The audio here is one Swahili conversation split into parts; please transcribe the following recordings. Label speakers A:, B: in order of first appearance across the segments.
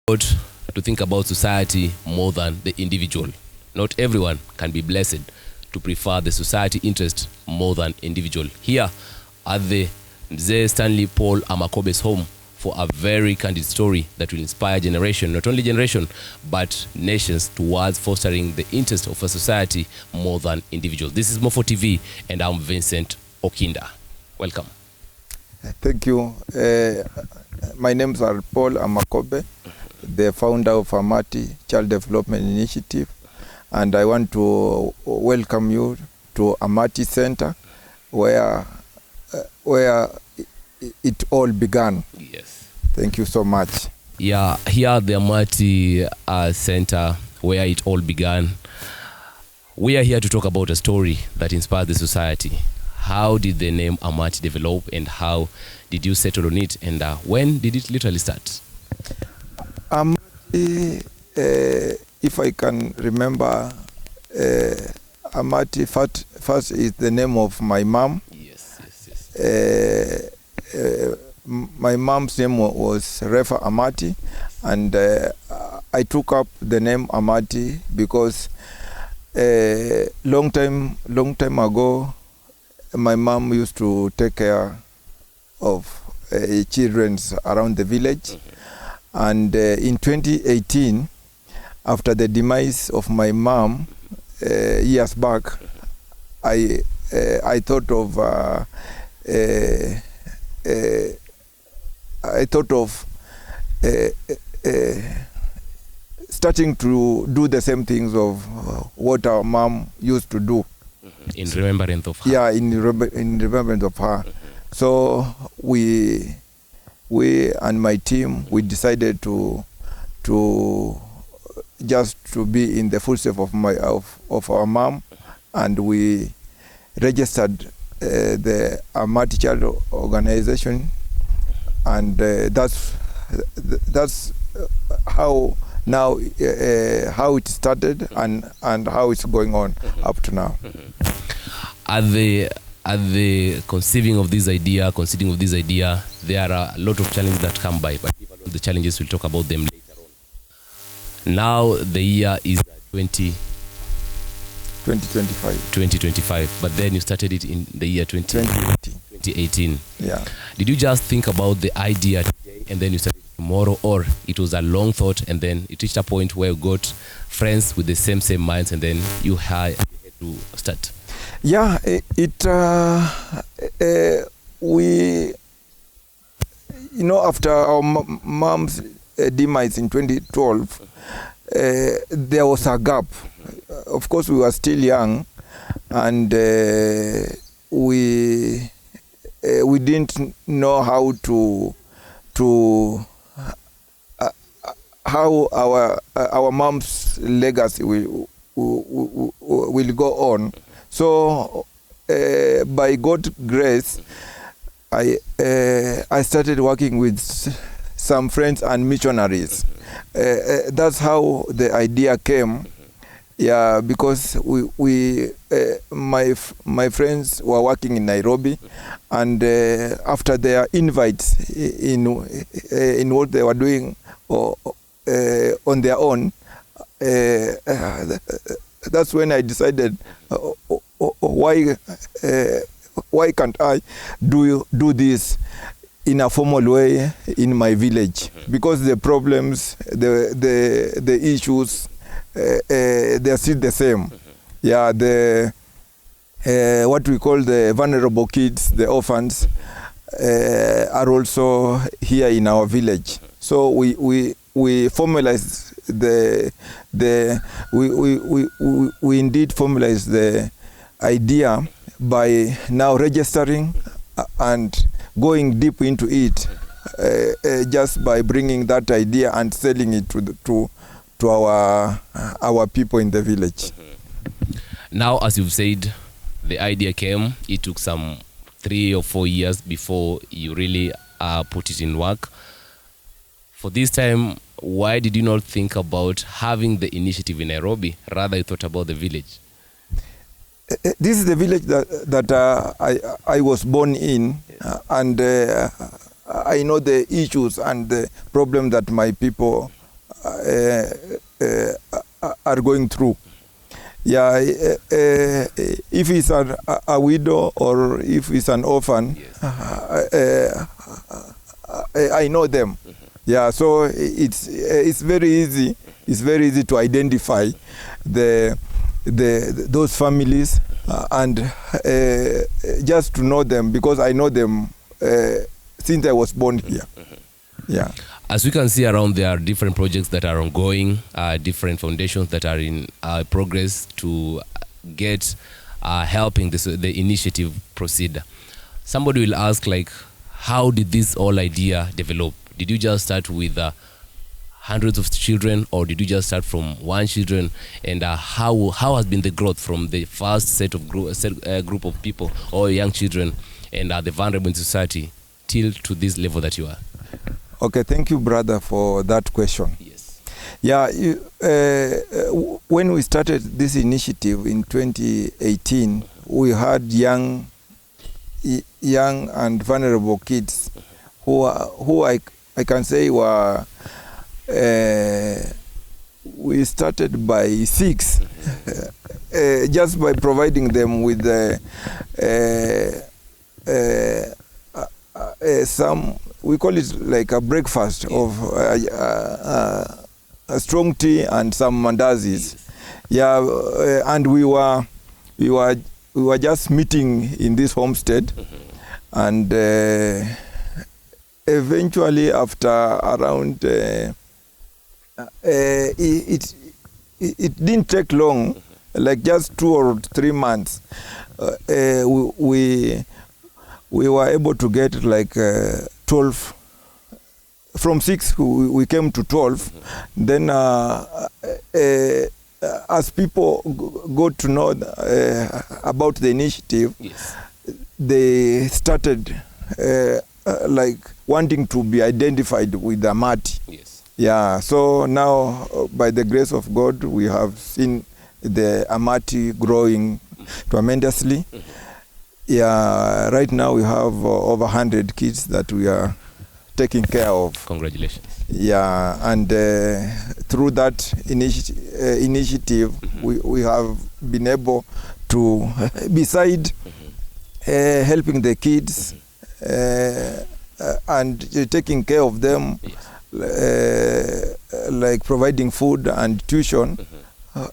A: To think about society more than the individual. Not everyone can be blessed to prefer the society interest more than individual. Here at the Mzee Stanley Paul Amakobe's home for a very candid story that will inspire generation, not only generation, but nations towards fostering the interest of a society more than individuals. This is M04 TV and I'm Vincent Okinda. Welcome.
B: Thank you. My names are Paul Amakobe, the founder of AMATI Child Development Initiative, and I want to welcome you to AMATI Center, where it all began.
A: Yes.
B: Thank you so much.
A: Yeah, here at the AMATI Center, where it all began, we are here to talk about a story that inspired the society. How did the name AMATI develop, and how did you settle on it, and when did it literally start?
B: AMATI, if I can remember, AMATI first is the name of my mom.
A: Yes.
B: My mom's name was Refa AMATI, and I took up the name AMATI because long time ago, my mom used to take care of children around the village. And in 2018, after the demise of my mom years back, I thought of starting to do the same things of what our mom used to do.
A: In remembrance of her.
B: Yeah, in remembrance of her. So we and my team, we decided to just to be in the footsteps of our mom, and we registered the AMATI Child Organization, and that's how now how it started and how it's going on up to now.
A: At the conceiving of this idea, there are a lot of challenges that come by, but even the challenges, we'll talk about them later on. Now the year is 2025, but then you started it in the year 2018.
B: Yeah.
A: Did you just think about the idea today and then you started tomorrow, or it was a long thought and then it reached a point where you got friends with the same minds and then you had to start?
B: Yeah, we, after our mom's demise in 2012, there was a gap. Of course, we were still young, and we didn't know how how our mom's legacy will go on. So by God's grace, I started working with some friends and missionaries. That's how the idea came. Yeah, because my friends were working in Nairobi, and after their invites in what they were doing on their own, that's when I decided, why can't I do this in a formal way in my village? Because the problems, the issues, they're still the same. Yeah, what we call the vulnerable kids, the orphans, are also here in our village. So we formalized we indeed formalized the idea by now registering and going deep into it, just by bringing that idea and selling it to our people in the village.
A: Now, as you've said, the idea came. It took some 3 or 4 years before you really put it in work. For this time, why did you not think about having the initiative in Nairobi? Rather, you thought about the village.
B: This is the village that I was born in, and I know the issues and the problem that my people are going through. Yeah, if he's a widow or if he's an orphan,
A: Yes.
B: I know them. Yeah, so it's very easy. It's very easy to identify those families and just to know them, because I know them since I was born here. Yeah.
A: As we can see around, there are different projects that are ongoing, different foundations that are in progress to get helping the initiative proceed. Somebody will ask, like, how did this whole idea develop? Did you just start with hundreds of children, or did you just start from one children? And how has been the growth from the first set of group of people or young children and the vulnerable in society till to this level that you are?
B: Okay, thank you, brother, for that question.
A: Yes.
B: Yeah, when we started this initiative in 2018, we had young and vulnerable kids who I can say were, we started by 6, just by providing them with some, we call it like a breakfast of a strong tea and some mandazis. Yeah, and we were just meeting in this homestead, and eventually after around it didn't take long, like just 2 or 3 months, we were able to get like 12. From 6 we came to 12. Then as people got to know about the initiative,
A: Yes.
B: they started like wanting to be identified with the AMATI.
A: Yes.
B: Yeah, so now by the grace of God, we have seen the AMATI growing tremendously. Yeah, right now we have over 100 kids that we are taking care of.
A: Congratulations.
B: Yeah, and through that initiative, we have been able to, beside helping the kids and taking care of them, like providing food and tuition,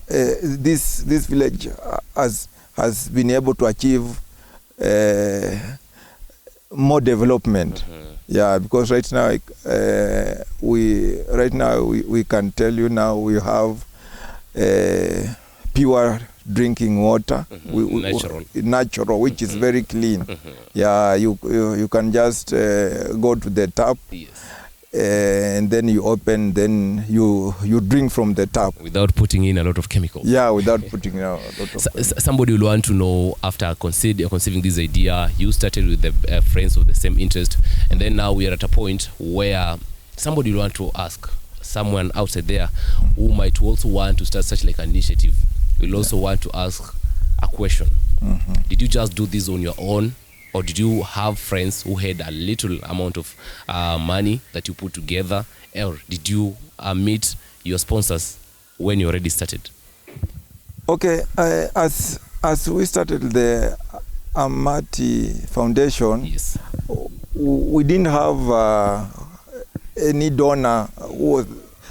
B: this village has been able to achieve more development. Yeah, because right now we can tell you now we have pure drinking water, natural, which is very clean. Yeah, you can just go to the tap.
A: Yes.
B: And then you open, then you drink from the tap
A: Without putting in a lot of chemicals.
B: Yeah, without putting in a lot of
A: Somebody will want to know, after conceiving this idea, you started with the friends of the same interest, and then now we are at a point where somebody will want to ask, someone outside there who might also want to start such like an initiative, will also want to ask a question. Did you just do this on your own, or did you have friends who had a little amount of money that you put together, or did you meet your sponsors when you already started?
B: Okay, as we started the AMATI Foundation,
A: Yes.
B: we didn't have any donor who was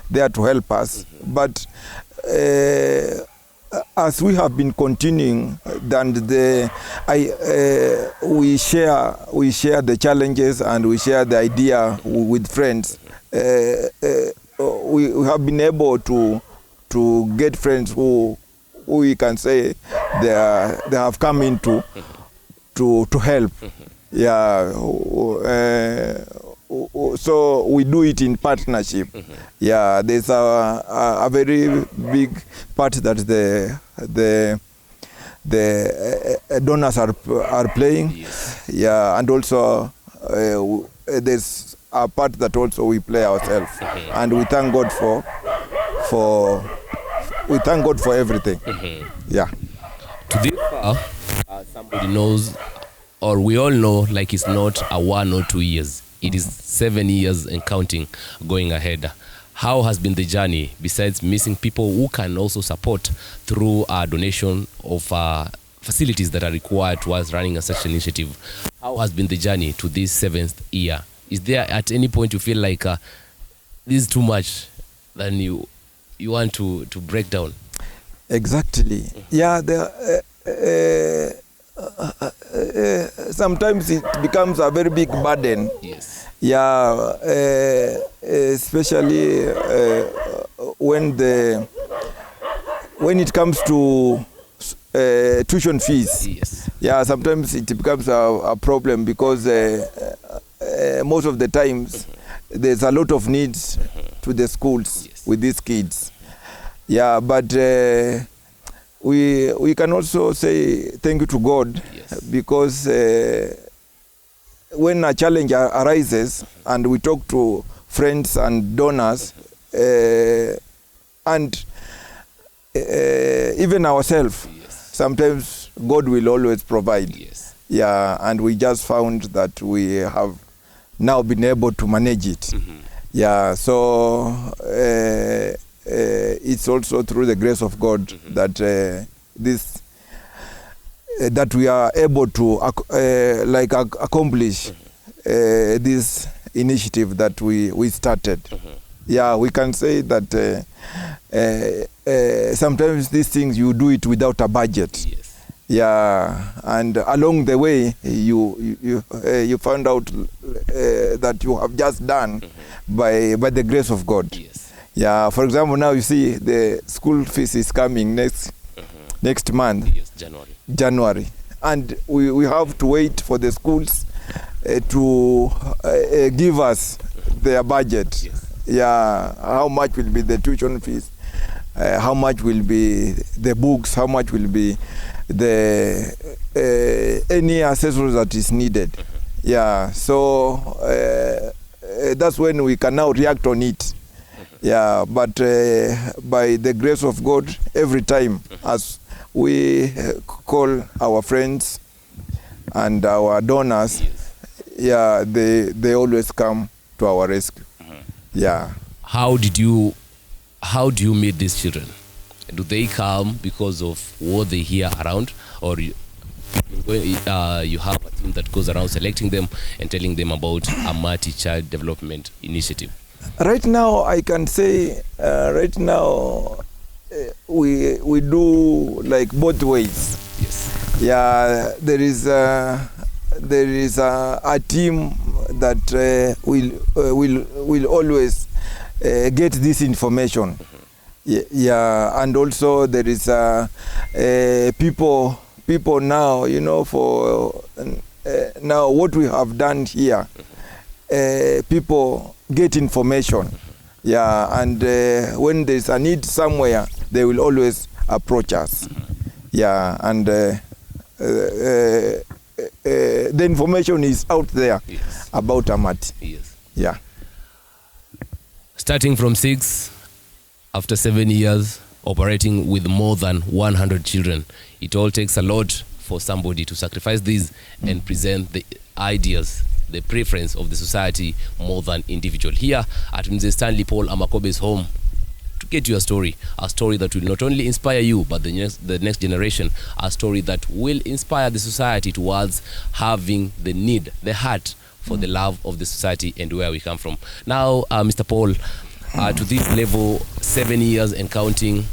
B: there to help us, but as we have been continuing, then we share the challenges and we share the idea with friends. We have been able to get friends who we can say they have come in to help. Yeah. So we do it in partnership. Yeah, there's a very big part that the donors are playing.
A: Yes.
B: Yeah, and also there's a part that also we play ourselves, and we thank God for everything. Yeah.
A: To this far, somebody knows, or we all know, like it's not a 1 or 2 years. It is 7 years and counting going ahead. how has been the journey, besides missing people who can also support through a donation of facilities that are required towards running such an initiative? How has been the journey to this 7th year? Is there at any point you feel like this is too much, then you want to break down?
B: Exactly. Yeah, sometimes it becomes a very big burden.
A: Yes.
B: Yeah, especially when it comes to tuition fees.
A: Yes.
B: Yeah, sometimes it becomes a problem because most of the times there's a lot of needs to the schools with these kids. Yeah, but we can also say thank you to God, because when a challenge arises and we talk to friends and donors and even ourselves, sometimes God will always provide.
A: Yes.
B: Yeah, and we just found that we have now been able to manage it. Yeah, so it's also through the grace of God that that we are able to accomplish this initiative that we started. Yeah, we can say that sometimes these things you do it without a budget.
A: Yes.
B: Yeah, and along the way you found out that you have just done by the grace of God.
A: Yes.
B: Yeah, for example, now you see the school fees is coming next month.
A: Yes,
B: January, and we have to wait for the schools to give us their budget.
A: Yes.
B: Yeah, how much will be the tuition fees, how much will be the books, how much will be the any accessories that is needed. Yeah, so that's when we can now react on it. Yeah, but by the grace of God, every time as we call our friends and our donors, yeah, they always come to our rescue. Yeah.
A: How do you meet these children? Do they come because of what they hear around, or you have a team that goes around selecting them and telling them about AMATI Child Development Initiative?
B: Right now, I can say, we do like both ways.
A: Yes.
B: Yeah, there is a team that will always get this information. Yeah, and also there is people now, you know, for now what we have done here, people get information. Yeah, and when there's a need somewhere, they will always approach us. Yeah, and the information is out there about AMATI.
A: Yes.
B: Yeah.
A: Starting from 6, after 7 years, operating with more than 100 children, it all takes a lot for somebody to sacrifice these and present the ideas, the preference of the society more than individual. Here at Mzee Stanley Paul Amakobe's home, to get you a story that will not only inspire you but the next generation, a story that will inspire the society towards having the need, the heart for the love of the society and where we come from. Now, Mr. Paul, to this level, 7 years and counting,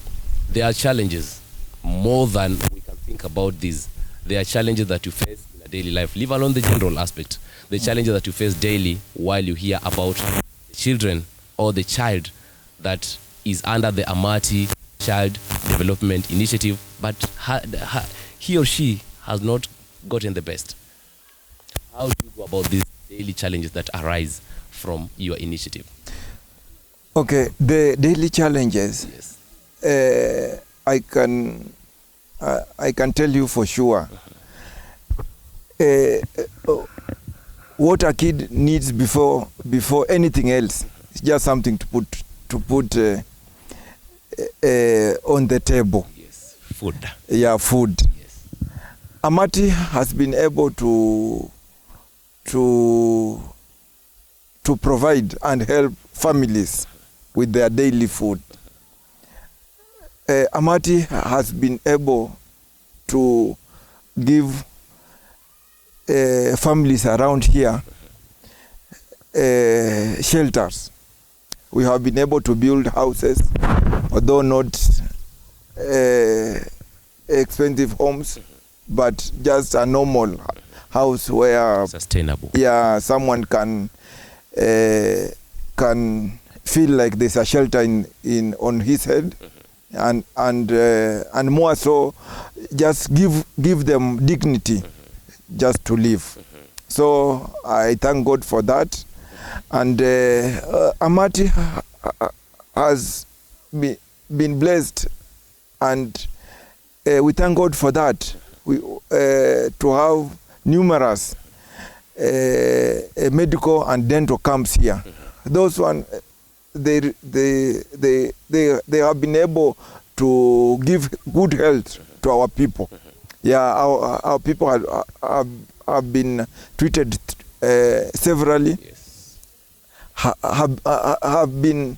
A: there are challenges more than we can think about these. There are challenges that you face in a daily life, leave alone the general aspect. The challenges that you face daily while you hear about children or the child that is under the AMATI Child Development Initiative, but he or she has not gotten the best. How do you go about these daily challenges that arise from your initiative?
B: Okay, the daily challenges, I can tell you for sure. What a kid needs before anything else is just something to put on the table.
A: Yes, food.
B: Yeah, food.
A: Yes.
B: AMATI has been able to provide and help families with their daily food. AMATI has been able to give families around here shelters. We have been able to build houses, although not expensive homes, but just a normal house where
A: sustainable.
B: Yeah, someone can feel like there's a shelter in on his head, and more so, just give them dignity, just to live. So I thank God for that, and AMATI has been blessed, and we thank God for that. We to have numerous medical and dental camps here. Those one, they have been able to give good health to our people. Yeah, our people have been treated severally.
A: Yes.
B: Have been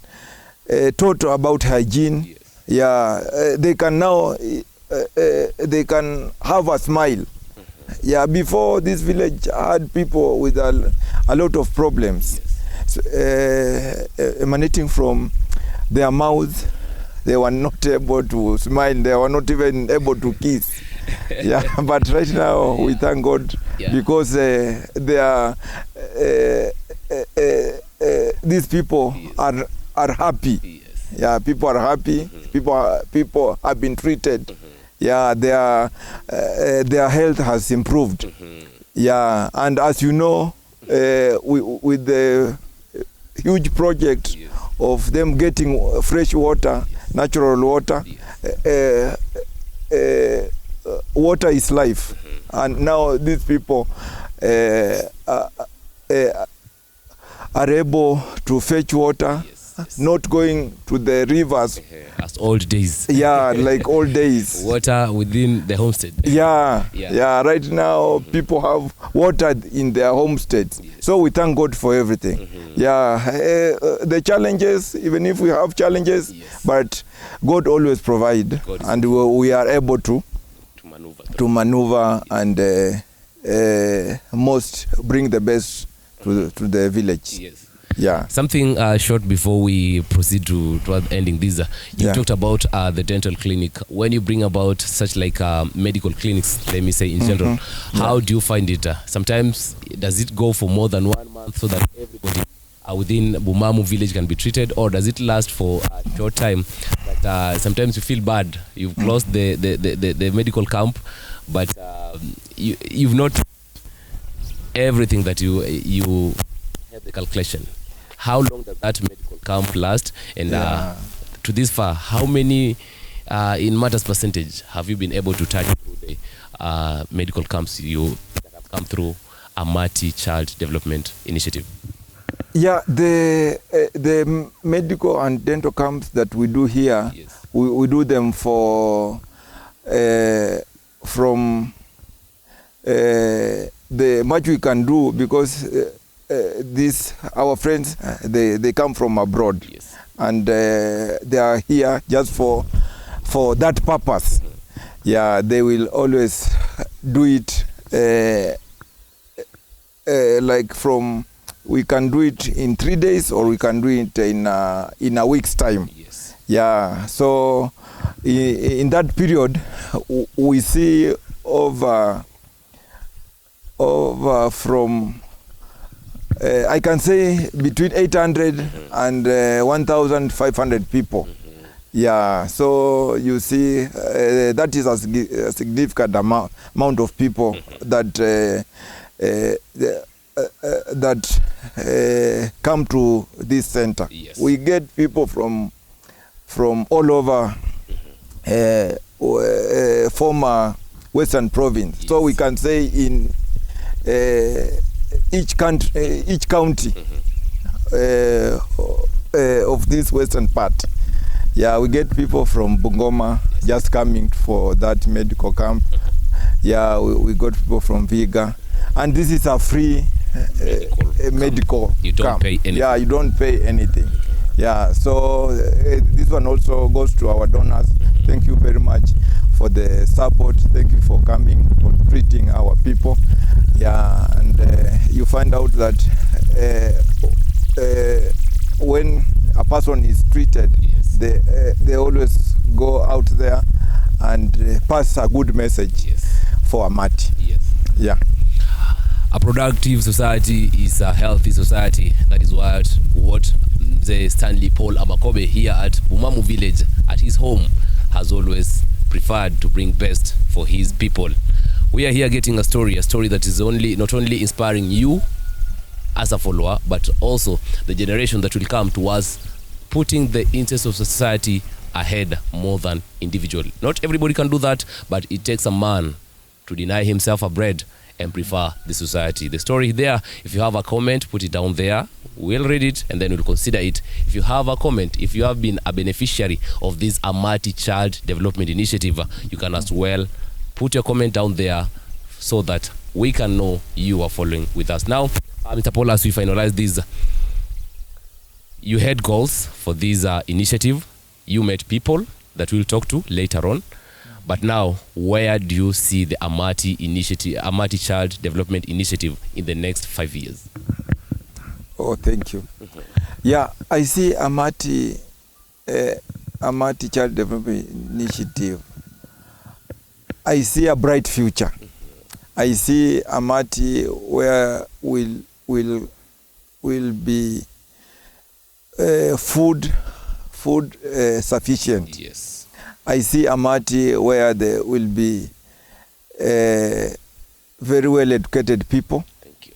B: taught about hygiene.
A: Yes.
B: Yeah, they can now they can have a smile. Yeah, before this village had people with a lot of problems. Yes. Emanating from their mouths. They were not able to smile. They were not even able to kiss. Yeah, but right now we thank God, because they are these people are happy. Yes. Yeah, people are happy. People have been treated. Yeah, their health has improved. Yeah, and as you know, with the huge project of them getting fresh water, natural water, water is life. And now these people are able to fetch water. Yes. Not going to the rivers
A: as old days.
B: Yeah, like old days.
A: Water within the homestead.
B: Yeah. Right now, people have water in their homesteads. Yes. So we thank God for everything. Yeah, the challenges, even if we have challenges, but God always provide, and we are able to maneuver and most bring the best to the village. Yes. Yeah.
A: Something short before we proceed toward ending this. You talked about the dental clinic. When you bring about such like medical clinics, let me say in general, how do you find it? Sometimes does it go for more than 1 month so that everybody within Bumamu village can be treated, or does it last for a short time? But sometimes you feel bad. You've closed the medical camp, but you've not everything that you have the calculation. How long does that medical camp last? And to this far, how many, in matters percentage, have you been able to touch through the medical camps that have come through AMATI Child Development Initiative?
B: Yeah, the medical and dental camps that we do here, we do them for from the much we can do, because these our friends, they come from abroad, and they are here just for that purpose. Yeah, they will always do it like from, we can do it in 3 days, or we can do it in a week's time. Yes. Yeah, so in that period we see over from I can say between 800 and 1,500 people. Yeah, so you see that is a significant amount of people that come to this center. Yes. We get people from all over former Western province. Yes. So we can say in each county of this western part. Yeah, we get people from Bungoma just coming for that medical camp. Yeah, we got people from Viga, and this is a free medical
A: you don't
B: camp.
A: Pay anything.
B: Yeah, you don't pay anything. Yeah, so this one also goes to our donors. Thank you very much for the support. Thank you for coming, for treating our people. Yeah, and you find out that when a person is treated,
A: Yes.
B: they always go out there and pass a good message,
A: Yes.
B: for AMATI.
A: Yes.
B: Yeah.
A: A productive society is a healthy society. That is what the Stanley Paul Amakobe here at Bumamu village, at his home, has always preferred to bring best for his people. We are here getting a story that is not only inspiring you as a follower, but also the generation that will come towards putting the interests of society ahead more than individual. Not everybody can do that, but it takes a man to deny himself a bread and prefer the society. The story there, if you have a comment, put it down there. We'll read it and then we'll consider it. If you have a comment, if you have been a beneficiary of this AMATI Child Development Initiative, you can as well put your comment down there so that we can know you are following with us. Now, Mr. Paul, as we finalize this, you had goals for this initiative. You met people that we'll talk to later on. But now, where do you see the AMATI initiative, AMATI Child Development Initiative, in the next 5 years?
B: Oh, thank you. Yeah, I see AMATI Child Development Initiative. I see a bright future. I see AMATI where will be food sufficient.
A: Yes.
B: I see AMATI where there will be very well educated people.
A: Thank you.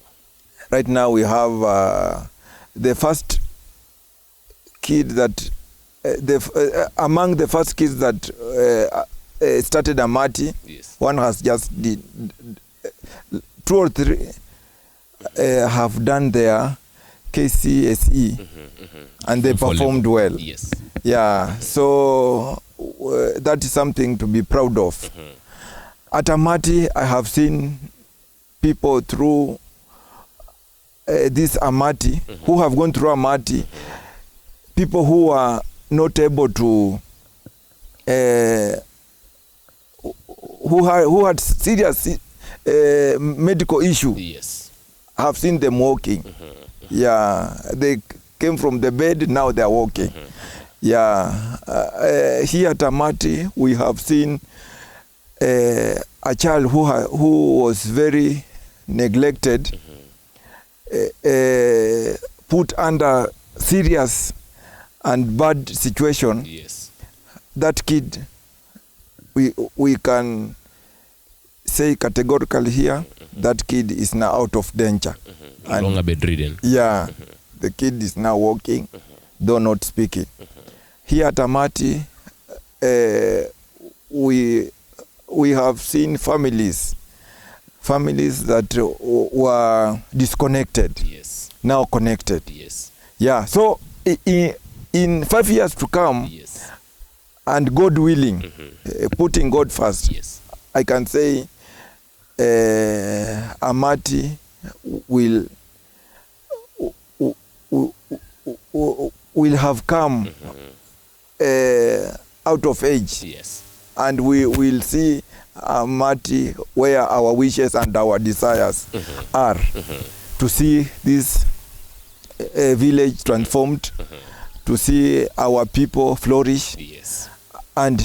B: Right now we have the first kid that among the first kids that started AMATI.
A: Yes.
B: One has just did 2 or 3 have done their KCSE, and they performed well.
A: Yes.
B: Yeah, so that is something to be proud of. At AMATI, I have seen people through this AMATI, who have gone through AMATI, people who are not able to, who had serious medical issue.
A: Yes.
B: I have seen them walking. Yeah, they came from the bed, now they are walking. Yeah, here at AMATI, we have seen a child who was very neglected, put under serious and bad situation.
A: Yes.
B: That kid, we can say categorically here, that kid is now out of danger.
A: No longer bedridden.
B: Yeah, the kid is now walking, though not speaking. Here at AMATI, we have seen families that were disconnected,
A: Yes.
B: now connected.
A: Yes.
B: Yeah, so in 5 years to come,
A: Yes.
B: and God willing, putting God first,
A: Yes.
B: I can say AMATI will have come out of age.
A: Yes.
B: And we will see AMATI where our wishes and our desires are, to see this village transformed, to see our people flourish,
A: Yes.
B: and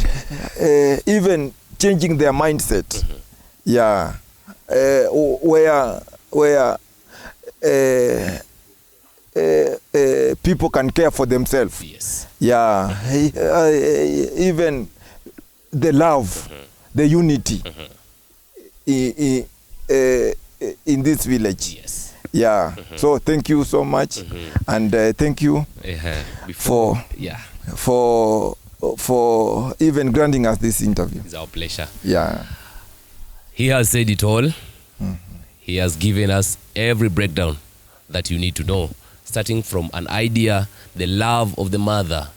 B: even changing their mindset. Yeah, where people can care for themselves.
A: Yes.
B: Yeah, even the love, the unity in this village.
A: Yes.
B: Yeah. So thank you so much, and thank you for even granting us this interview.
A: It's our pleasure.
B: Yeah.
A: He has said it all. He has given us every breakdown that you need to know, starting from an idea, the love of the mother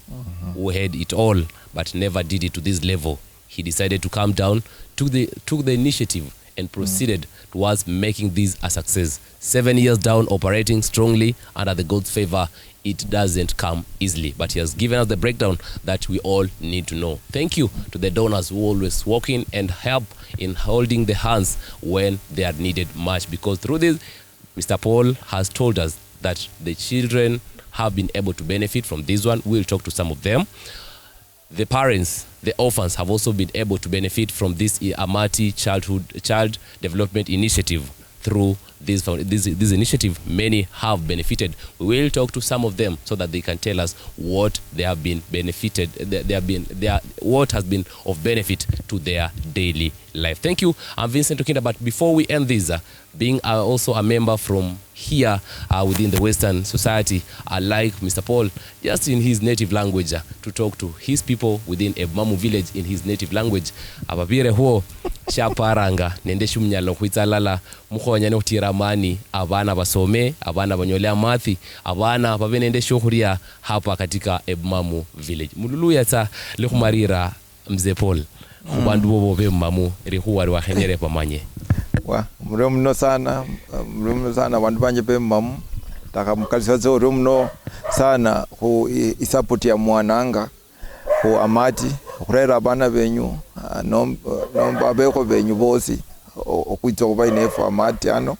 A: who had it all but never did it to this level. He decided to come down, took the initiative, and proceeded towards making this a success. 7 years down, operating strongly under the God's favor it doesn't come easily, but he has given us the breakdown that we all need to know. Thank you to the donors who always walk in and help in holding the hands when they are needed much, because through this, Mr. Paul has told us that the children have been able to benefit from this one. We'll talk to some of them. The parents, the orphans, have also been able to benefit from this AMATI Child Development Initiative. Through this initiative, many have benefited. We will talk to some of them so that they can tell us what they have been benefited, what has been of benefit to their daily life. Thank you. I'm Vincent Okinda, but before we end this, being also a member from here within the Western Society, I like Mr. Paul, just in his native language, to talk to his people within Ebmamu village in his native language. Ababire huo shaparanga nende shumnyalo kuitalala mukhonya no tiramani abana basome, abana banyole amathi, abana babenende shohuria hapa katika Ebmamu village. Mululuya ta lekumarira Mzee Paul kubandu bobo bemamu rihuwa riwahenyere pamanye.
B: Wa mno sana bandu banje bemamu takamukaliza zoro mno sana ku isupport ya mwananga ku AMATI kurera abana benyu nomba beko benyu bosi okwitwa kuba inefu AMATI ano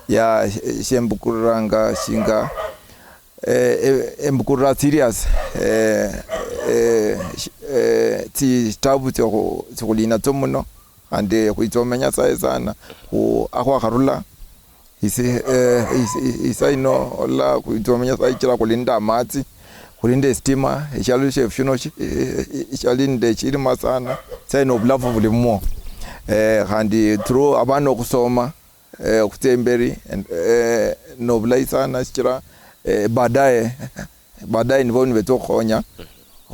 B: ya shembukuranga shinga embukura serious ti tabu tsokulina tsomuno ande kuitomenya sana ku akwa karula isaino la kuitomenya saikira kulinda amatsi kulinde stima ichalushe funo ichalinde chirima sana saino bulavu bulimo kandi through abano kusoma kutemberi no bulai sana chira baadaye niboni betokhonya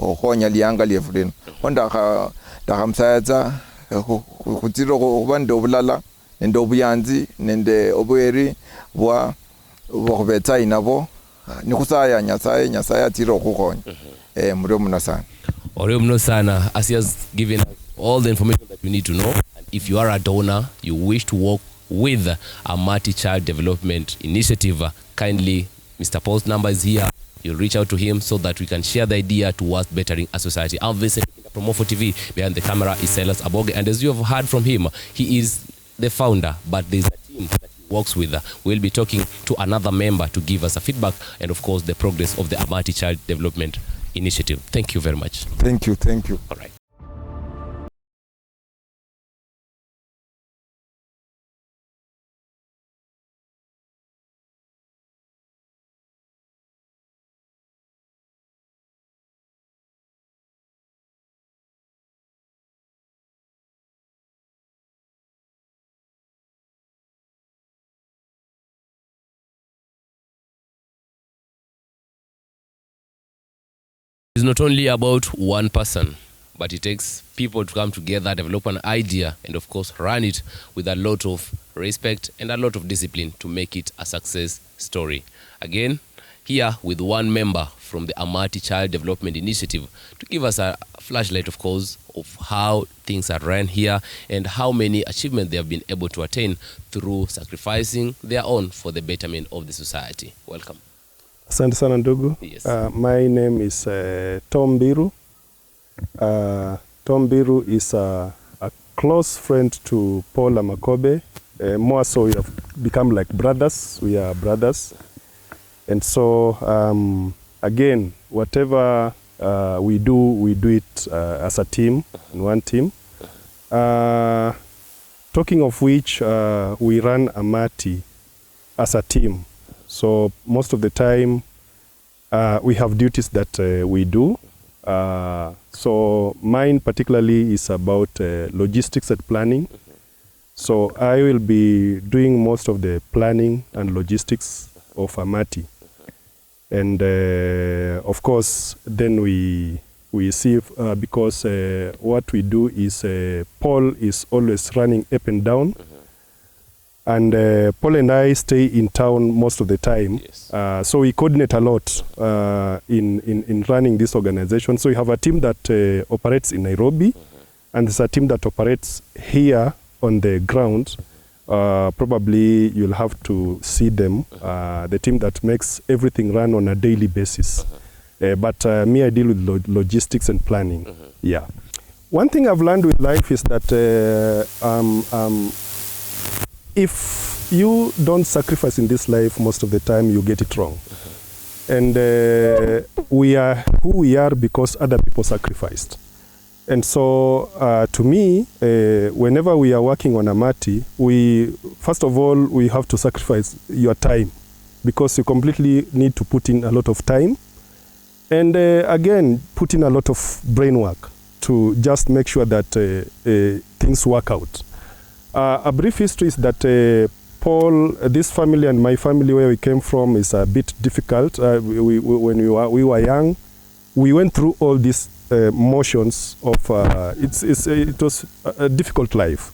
B: okhonya lianga liefulino onda dakamsayaza kutiro kubande obulala nende obuyanzi nende obweri bwa kubeta inabo nikusaya nyasaye atiro kukhonya muri muna sana
A: ore mno sana, as he has given us all the information that we need to know. And if you are a donor, you wish to work with AMATI Child Development Initiative, kindly Mr. Paul's number is here. You'll reach out to him so that we can share the idea towards bettering a society. I'm Vincent from M04 TV. Behind the camera is Silas Aboge. And as you have heard from him, he is the founder, but there's a team that he works with. We'll be talking to another member to give us a feedback and, of course, the progress of the AMATI Child Development Initiative. Thank you very much.
B: Thank you.
A: All right. It's not only about one person, but it takes people to come together, develop an idea, and of course run it with a lot of respect and a lot of discipline to make it a success story. Again, here with one member from the AMATI Child Development Initiative to give us a flashlight, of course, of how things are run here and how many achievements they have been able to attain through sacrificing their own for the betterment of the society. Welcome.
C: Asante sana ndugu.
A: Yes.
C: My name is Tom Biru. Tom Biru is a close friend to Paul Amakobe. More so we have become like brothers. We are brothers. And so again, whatever we do it as a team, in one team. Talking of which, we run AMATI as a team. So most of the time, we have duties that we do. So mine particularly is about logistics and planning. So I will be doing most of the planning and logistics of AMATI. And of course, then we see, because what we do is Paul is always running up and down. And Paul and I stay in town most of the time.
A: Yes.
C: So we coordinate a lot in running this organization. So we have a team that operates in Nairobi, and there's a team that operates here on the ground Probably you'll have to see them, the team that makes everything run on a daily basis. But me, I deal with logistics and planning. Yeah. One thing I've learned with life is that if you don't sacrifice in this life, most of the time you get it wrong. And we are who we are because other people sacrificed. And so to me, whenever we are working on AMATI, first of all, we have to sacrifice your time, because you completely need to put in a lot of time. And again, put in a lot of brain work to just make sure that things work out. A brief history is that Paul, this family and my family where we came from is a bit difficult. When we were young, we went through all these motions of, it was a difficult life.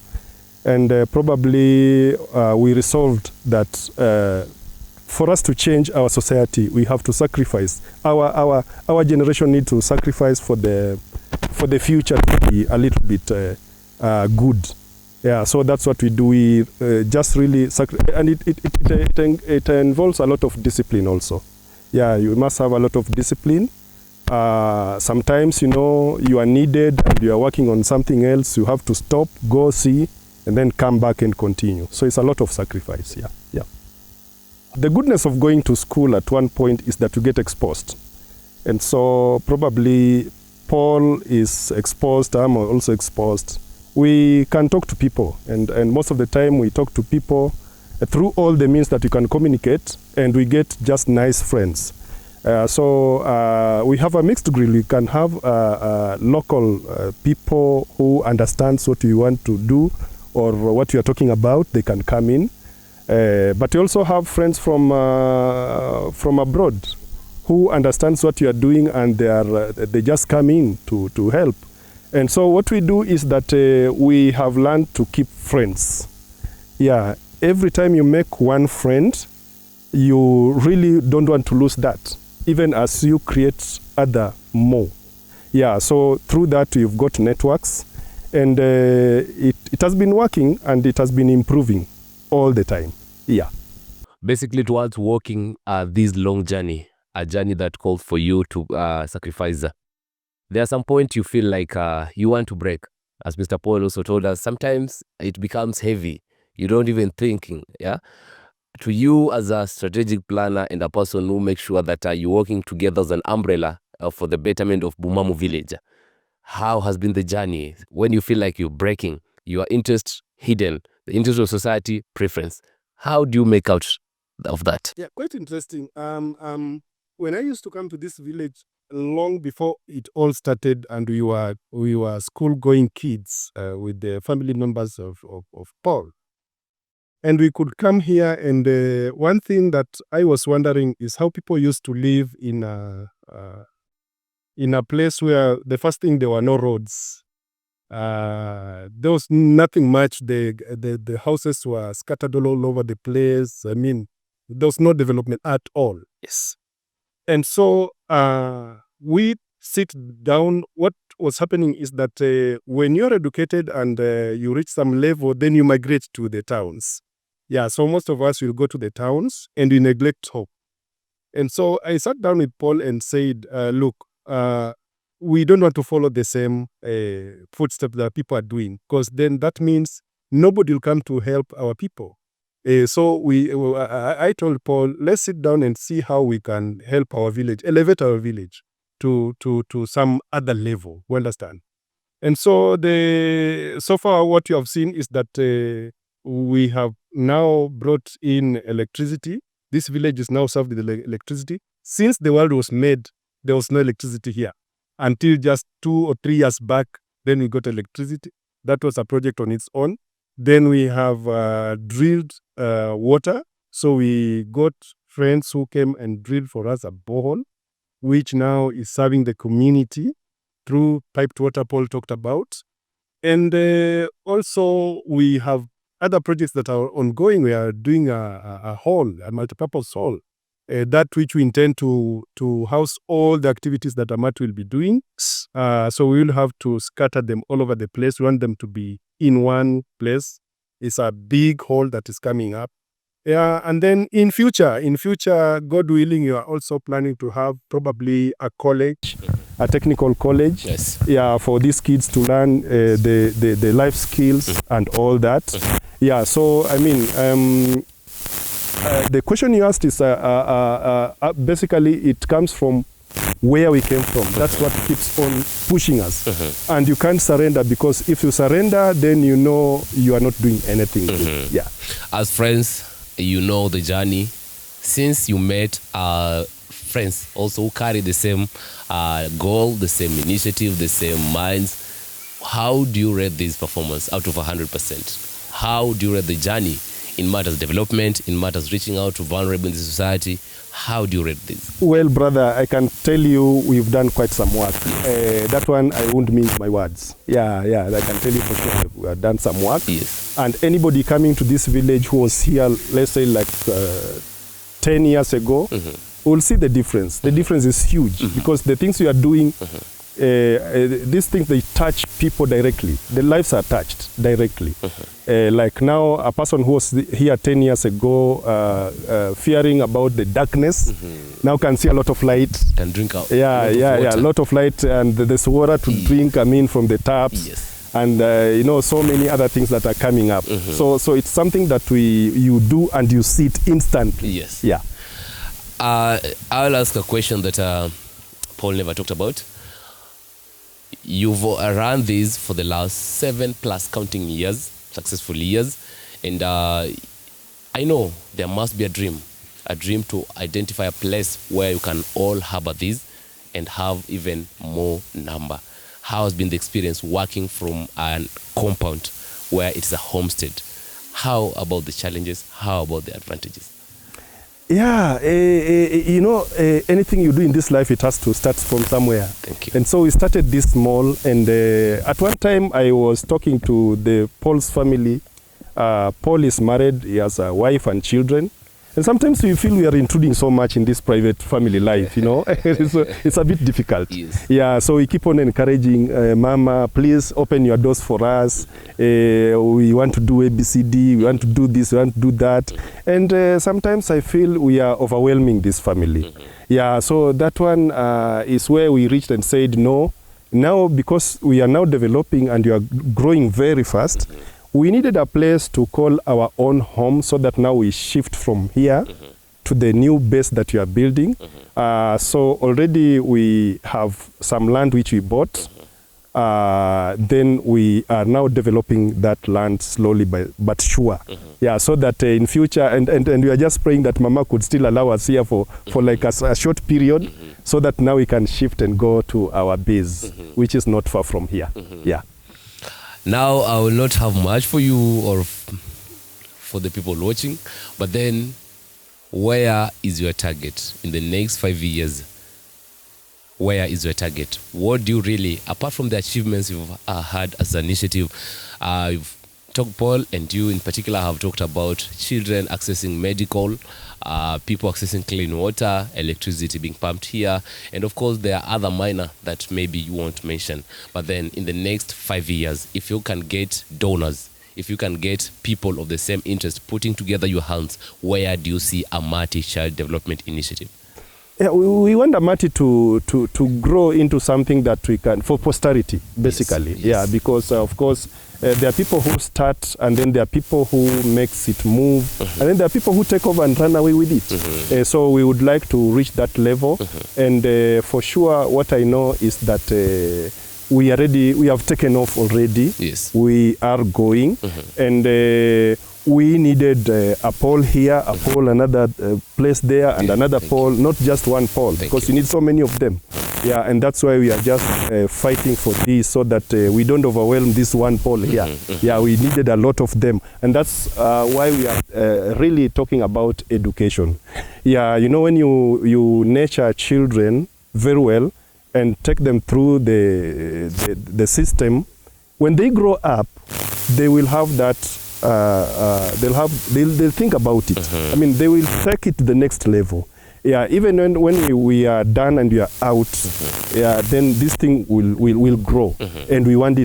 C: And probably we resolved that for us to change our society, we have to sacrifice. Our generation needs to sacrifice for the future to be a little bit good. Yeah, so that's what we do. We just really and it involves a lot of discipline also. Yeah, you must have a lot of discipline. Sometimes, you know, you are needed and you are working on something else. You have to stop, go see, and then come back and continue. So it's a lot of sacrifice. Yeah, yeah. The goodness of going to school at one point is that you get exposed. And so probably Paul is exposed, I'm also exposed. We can talk to people, and most of the time we talk to people through all the means that you can communicate, and we get just nice friends. So we have a mixed grill. We can have local people who understands what you want to do or what you are talking about. They can come in. But you also have friends from abroad who understands what you are doing, and they just come in to help. And so what we do is that we have learned to keep friends. Yeah, every time you make one friend, you really don't want to lose that, even as you create other more. Yeah, so through that you've got networks, and it has been working and it has been improving all the time. Yeah.
A: Basically, towards walking this long journey, a journey that calls for you to sacrifice. There are some point you feel like you want to break. As Mr. Paul also told us, sometimes it becomes heavy. You don't even thinking, yeah? To you as a strategic planner and a person who makes sure that you're working together as an umbrella for the betterment of Bumamu village, how has been the journey when you feel like you're breaking, your interest hidden, the interest of society, preference? How do you make out of that?
C: Yeah, quite interesting. When I used to come to this village long before it all started, and we were school-going kids with the family members of Paul. And we could come here, and one thing that I was wondering is how people used to live in a place where the first thing, there were no roads. There was nothing much. The houses were scattered all over the place. I mean, there was no development at all.
A: Yes.
C: And so we sit down. What was happening is that when you're educated and you reach some level, then you migrate to the towns. Yeah, so most of us will go to the towns and we neglect home. And so I sat down with Paul and said, look, we don't want to follow the same footsteps that people are doing, because then that means nobody will come to help our people. So I told Paul, let's sit down and see how we can help our village, elevate our village to some other level. You understand? And so so far what you have seen is that we have now brought in electricity. This village is now served with electricity. Since the world was made, there was no electricity here until just 2 or 3 years back. Then we got electricity. That was a project on its own. Then we have drilled water. So we got friends who came and drilled for us a borehole, which now is serving the community through piped water Paul talked about. And also we have other projects that are ongoing. We are doing a hall, a multipurpose hall, that which we intend to house all the activities that AMATI will be doing. So we will have to scatter them all over the place. We want them to be in one place. It's a big hole that is coming up. Yeah, and then in future, God willing, you are also planning to have probably a college, a technical college.
A: Yes.
C: Yeah, for these kids to learn the life skills and all that. Yeah, so I mean, the question you asked is basically it comes from where we came from. That's what keeps on pushing us. And you can't surrender, because if you surrender, then you know you are not doing anything. Yeah.
A: As friends, you know the journey. Since you met friends also who carry the same goal, the same initiative, the same minds, how do you rate this performance out of 100%? How do you rate the journey in matters development, in matters reaching out to vulnerable in the society? How do you rate this?
C: Well, brother, I can tell you we've done quite some work. That one, I won't mince my words. Yeah, I can tell you for sure we have done some work.
A: Yes.
C: And anybody coming to this village who was here, let's say like 10 years ago, will see the difference. The difference is huge, because the things we are doing, these things, they touch people directly. The lives are touched directly. Like now, a person who was here 10 years ago, fearing about the darkness, now can see a lot of light.
A: Can drink out.
C: Yeah, a lot of light, and there's water to drink, from the taps.
A: Yes.
C: And so many other things that are coming up. So it's something that you do and you see it instantly.
A: Yes.
C: Yeah.
A: I'll ask a question that Paul never talked about. You've run this for the last 7+ counting years, successful years, and I know there must be a dream to identify a place where you can all harbor this and have even more number. How has been the experience working from a compound where it's a homestead? How about the challenges? How about the advantages?
C: Yeah, anything you do in this life, it has to start from somewhere.
A: Thank you.
C: And so we started this small, and at one time I was talking to Paul's family. Paul is married, he has a wife and children. And sometimes we feel we are intruding so much in this private family life, it's a bit difficult.
A: Yes.
C: Yeah, so we keep on encouraging, Mama, please open your doors for us. We want to do ABCD, we want to do this, we want to do that. And sometimes I feel we are overwhelming this family. Yeah, so that one is where we reached and said, no, now because we are now developing and you are growing very fast, we needed a place to call our own home, so that now we shift from here to the new base that you are building. So already we have some land which we bought. Then we are now developing that land slowly but sure. Yeah, so that in future, and we are just praying that Mama could still allow us here for like a short period, so that now we can shift and go to our base, which is not far from here. Yeah.
A: Now, I will not have much for you or for the people watching, but then where is your target in the next 5 years? Where is your target? What do you really, apart from the achievements you've had as an initiative, you've talked, Paul, and you in particular have talked about children accessing medical, people accessing clean water, electricity being pumped here, and of course there are other minor that maybe you won't mention. But then in the next 5 years, if you can get donors, if you can get people of the same interest putting together your hands, where do you see AMATI Child Development Initiative?
C: Yeah, we want AMATI to grow into something that we can, for posterity, basically.
A: Yes.
C: Yeah, because of course, there are people who start, and then there are people who makes it move, and then there are people who take over and run away with it. So we would like to reach that level, and for sure, what I know is that we have taken off already.
A: Yes.
C: We are going, and we needed a pole here, a pole another place there, and another pole, not just one pole, because you need so many of them. Yeah, and that's why we are just fighting for this, so that we don't overwhelm this one pole here. Yeah, we needed a lot of them, and that's why we are really talking about education. Yeah, when you nurture children very well and take them through the system, when they grow up, they will have that. They'll think about it. I mean, they will take it to the next level. Yeah, even when we are done and we are out, yeah, then this thing will grow, and we want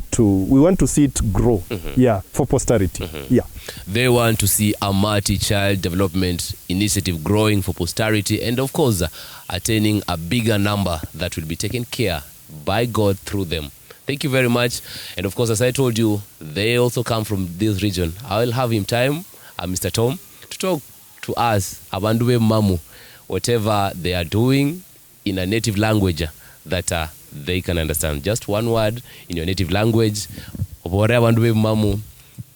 C: to see it grow, yeah, for posterity. Yeah,
A: they want to see AMATI Child Development Initiative growing for posterity, and of course attaining a bigger number that will be taken care by God through them. Thank you very much. And of course, as I told you, they also come from this region. I will have him time, Mr. Tom, to talk to us about Mamu, whatever they are doing in a native language that they can understand. Just one word in your native language. Mamu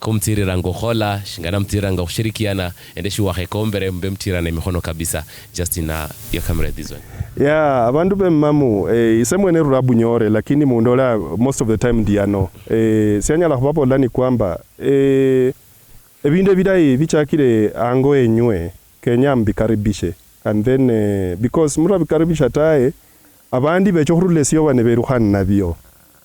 A: kumtirira ngohola shingana mtirira ngoshirikiana endeshi wa hekombere mbemtira na mihono kabisa. Just in your camera this one.
C: Yeah, abantu bemamu isemwe ne rurabu nyore lakini mundola most of the time diano sianyala kubapo lani kwamba ebinde bidai bichakire ango enywe Kenya mbikaribishe, and then because murabikaribisha tae abandi becho kurulesiyo bane beruhana nabyo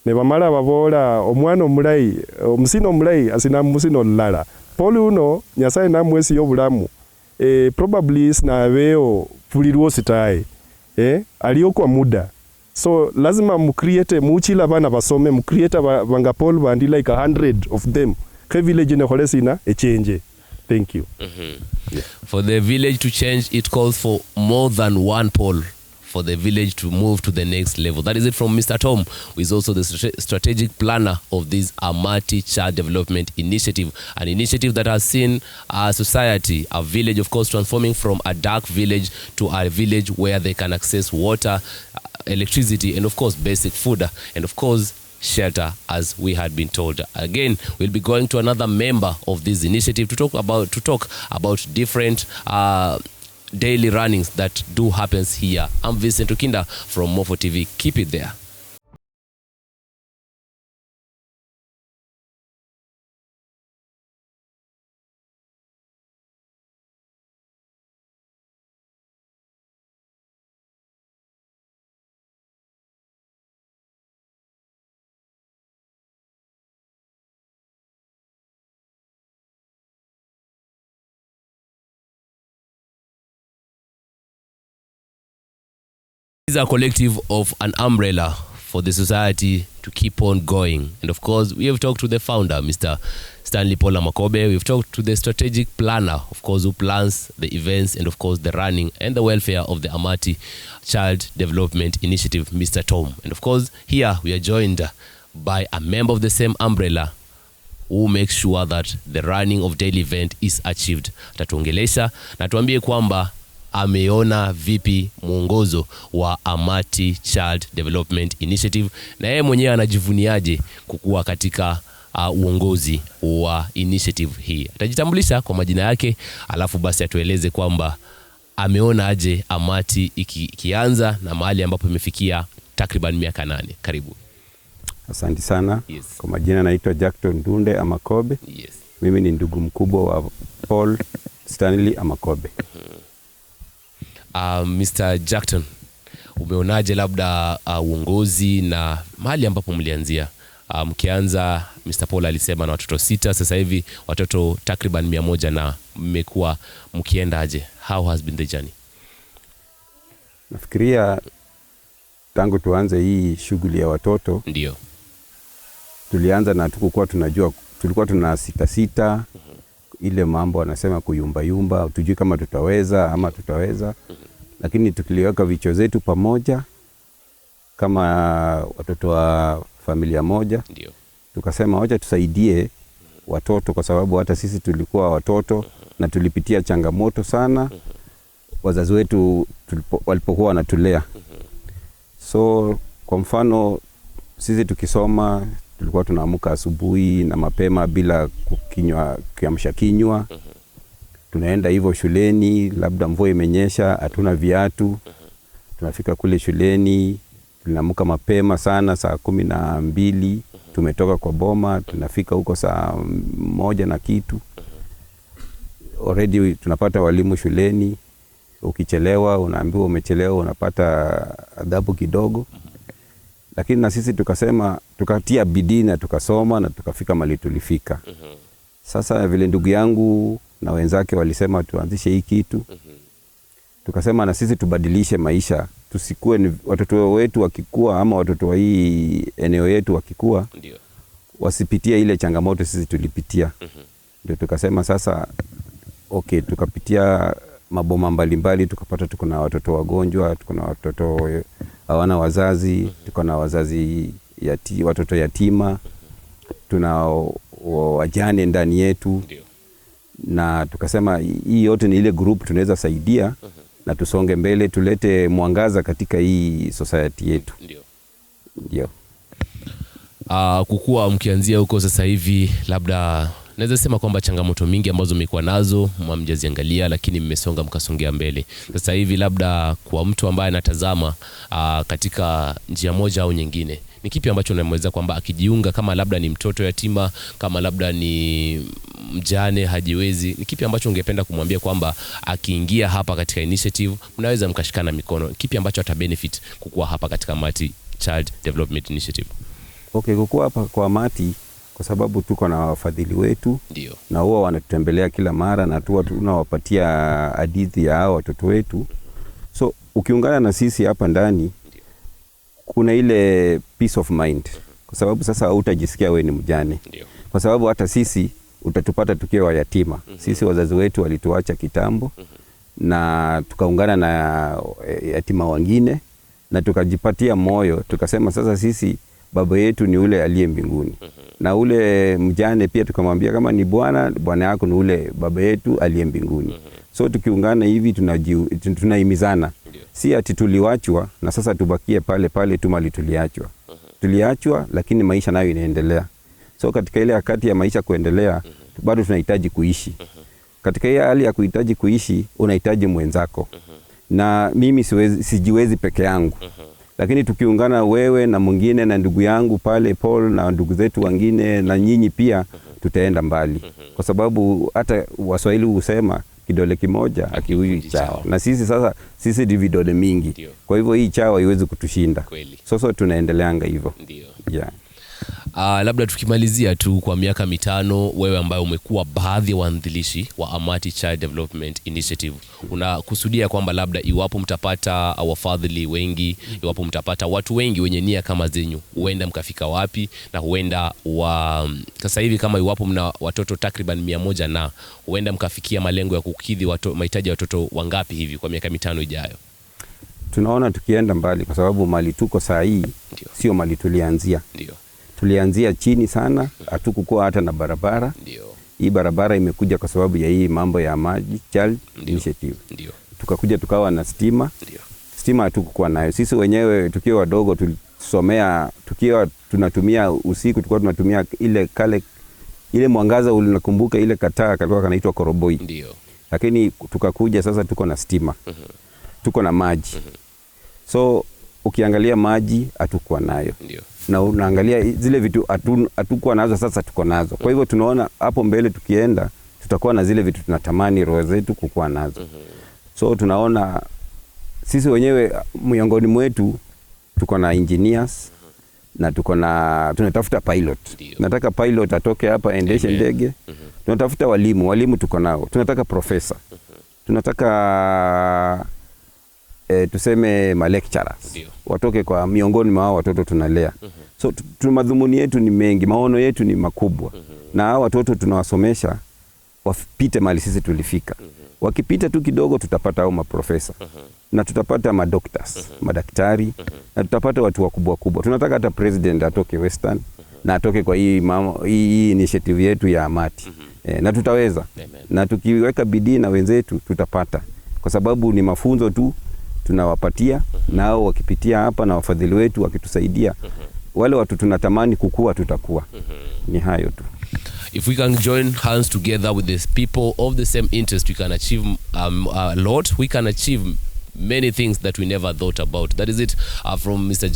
C: ne bamala babola omwana omulai omusino omulai asina musino lala poli uno nyasaye namwesi yobulamu probably sina beo fulirwo sitae aliyo kwa muda, so lazima mcreate muchila bana basome mcreate banga pol bandi like 100 of them ke village ne holesina a change. Thank you.
A: Yeah. For the village to change, it calls for more than one pole for the village to move to the next level. That is it from Mr. Tom, who is also the strategic planner of this AMATI Child Development Initiative, an initiative that has seen our society, a village, of course, transforming from a dark village to a village where they can access water, electricity, and of course, basic food, and of course, shelter, as we had been told. Again, we'll be going to another member of this initiative to talk about different daily runnings that do happens here. I'm Vincent Ukinda from M04 TV. Keep it there. Is a collective of an umbrella for the society to keep on going. And of course, we have talked to the founder, Mr. Stanley Paula Makobe. We've talked to the strategic planner, of course, who plans the events and of course the running and the welfare of the AMATI Child Development Initiative, Mr. Tom. And of course, here we are joined by a member of the same umbrella who makes sure that the running of daily event is achieved. Tatuongelesha na tuambie kwamba ameona vipi mwongozo wa AMATI Child Development Initiative na yeye mwenyewe anajivuniaje kukua katika uongozi wa initiative hii. Atajitambulisha kwa majina yake, alafu basi atueleze kwamba ameona aje AMATI ikianza na mahali ambapo imefikia takriban miaka 8. Karibu.
D: Asante sana.
A: Yes.
D: Kwa majina naitwa Jackton Dunde Amakobe.
A: Yes.
D: Mimi ni ndugu mkubwa wa Paul Stanley Amakobe.
A: Mr. Jackton, umeonaje labda uongozi na mahali ambapo mlianzia? Mkianza, Mr. Paul alisema na watoto 6, sasa hivi watoto takriban 100 na mmekuwa mkiendaje? How has been the journey?
D: Nafikiria tangu tuanze hii shughuli ya watoto,
A: ndio
D: tulianza na tukukuwa tunajua, tulikuwa tuna sita ile mambo anasema kuyumba, tujui kama tutaweza ama tutaweza. Lakini tukiliweka vichwa zetu pamoja kama watoto wa familia moja,
A: ndio
D: tukasema wacha tusaidie watoto, kwa sababu hata sisi tulikuwa watoto na tulipitia changamoto sana wazazi wetu walipokuwa wanatulea. So kwa mfano sisi tukisoma tulikuwa tunaamka asubuhi na mapema bila kukinywa kiamsha kinywa. Tunaenda hivyo shuleni, labda mvua imenyesha, hatuna viatu. Tunafika kule shuleni, tunaamka mapema sana saa 12, tumetoka kwa boma, tunafika huko saa 1 na kitu. Already tunapata walimu shuleni, ukichelewa unaambiwa umechelewa, unapata adhabu kidogo. Lakini na sisi tukasema, tukatia bidii na tukasoma na tukafika mahali tulifika. Sasa vile ndugu yangu na wenzake walisema tuanzishe hii kitu, tukasema na sisi tubadilishe maisha, tusikue ni watoto wetu wakikua ama watoto wa hii eneo yetu wakikua wasipitie ile changamoto sisi tulipitia. Ndio tukasema sasa okay, tukapitia maboma mbalimbali, tukapata tuko na watoto wagonjwa, tuko na watoto hawana wazazi, tuko na wazazi watoto yatima, tuna wajane ndani yetu. Na tukasema hii yote ni ile group tunaweza saidia na tusonge mbele, tulete mwangaza katika hii society yetu. Ndio.
A: Kukua mkianzia huko sasa hivi, labda naweza sema kwamba changamoto mingi ambazo mmekuwa nazo mjaziangalia, lakini mmesonga mkasongea mbele. Sasa hivi labda kwa mtu ambaye anatazama katika njia moja au nyingine, ni kipi ambacho unamweza kwamba akijiunga, kama labda ni mtoto yatima, kama labda ni mjane hajiwezi, ni kipi ambacho ungependa kumwambia kwamba akiingia hapa katika initiative mnaweza mkashikana mikono? Kipi ambacho ata benefit kukua hapa katika AMATI Child Development Initiative?
D: Okay, kukua hapa kwa AMATI kwa sababu tuko na wafadhili wetu.
A: Ndio.
D: Na huwa wanatutembelea kila mara na tunawapatia hadithi ya hao watoto wetu. So ukiungana na sisi hapa ndani, kuna ile peace of mind, kwa sababu sasa hautajisikia wewe ni mjane. Kwa sababu hata sisi utatupata tukiwa yatima. Sisi wazazi wetu walituacha kitambo na tukaungana na yatima wengine na tukajipatia moyo, tukasema sasa sisi baba yetu ni ule aliye mbinguni. Na ule mjane pia tukamwambia kama ni bwana yako ni ule baba yetu aliye mbinguni. So tukiungana hivi tunahimizana. Si ati tuliwachwa na sasa tubakie pale pale tu mali tuliachwa. Tuliachwa lakini maisha nayo inaendelea. So katika ile wakati ya maisha kuendelea, bado tunahitaji kuishi. Katika ile hali ya kuhitaji kuishi, unahitaji mwenzako. Na mimi sijiwezi peke yangu. Lakini tukiungana wewe na mwingine na ndugu yangu pale Paul na ndugu zetu wengine na nyinyi pia, tutaenda mbali. Kwa sababu hata Waswahili husema kidole kimoja hakiui chawa. Na sisi ni vidole mingi. Kwa hivyo hii chawa haiwezi kutushinda. Sasa tunaendeleanga hivyo. Yeah.
A: Labda tukimalizia tu, kwa miaka 5 wewe ambaye umekuwa baadhi ya waanzilishi wa AMATI Child Development Initiative, unakusudia kwamba labda iwapo mtapata wafadhili wengi, iwapo mtapata watu wengi wenye nia kama zenyu, huenda mkafika wapi? Na huenda sasa hivi kama iwapo mna watoto takriban 100 na huenda mkafikia malengo ya kukidhi mahitaji ya watoto wangapi hivi kwa miaka 5 ijayo?
D: Tunaona tukienda mbali, kwa sababu mali tuko saa hii sio mali tulianzia. Tulianzia chini sana, hatukukuwa hata na barabara. Hii barabara imekuja kwa sababu ya hii mambo ya AMATI Child Initiative. Tukakuja tukawa na stima. Stima hatukukuwa nayo. Sisi wenyewe tukiwa wadogo tulisomea, tukiwa tunatumia usiku, tulikuwa tunatumia ile mwangaza, unakumbuka ile kataa kalikuwa kanaitwa koroboi. Lakini tukakuja sasa tuko na stima. Tuko na maji. So ukiangalia maji hatukuwa nayo. Na unaangalia zile vitu hatukuwa nazo, sasa tuko nazo. Kwa hivyo tunaona hapo mbele tukienda tutakuwa na zile vitu tunatamani roho zetu kukuwa nazo. So tunaona sisi wenyewe miongoni mwetu tuko na engineers na tunatafuta pilot. Nataka pilot atoke hapa endeshe ndege. Tunatafuta walimu tuko nao. Tunataka professor. Tunataka tuseme lecturers. Watoke kwa miongoni mwa watoto tunalea. So madhumuni yetu ni mengi, maono yetu ni makubwa. Na hao watoto tunawasomesha wapite mali sisi tulifika. Wakipita tu kidogo tutapata hao maprofesa. Na tutapata madoctors, madaktari, na tutapata watu wakubwa. Tunataka hata president atoke Western na atoke kwa hii initiative yetu ya AMATI. Na tutaweza. Na tukiweka bidii na wenzetu tutapata. Kwa sababu ni mafunzo tu tunawapatia, nao wakipitia hapa na wafadhili wetu wakitusaidia, wale watu tunatamani kukua tutakuwa. Ni hayo tu.
A: If we can join hands together with the people of the same interest, we can achieve a lot. We can achieve many things that we never thought about. That is it from Mr.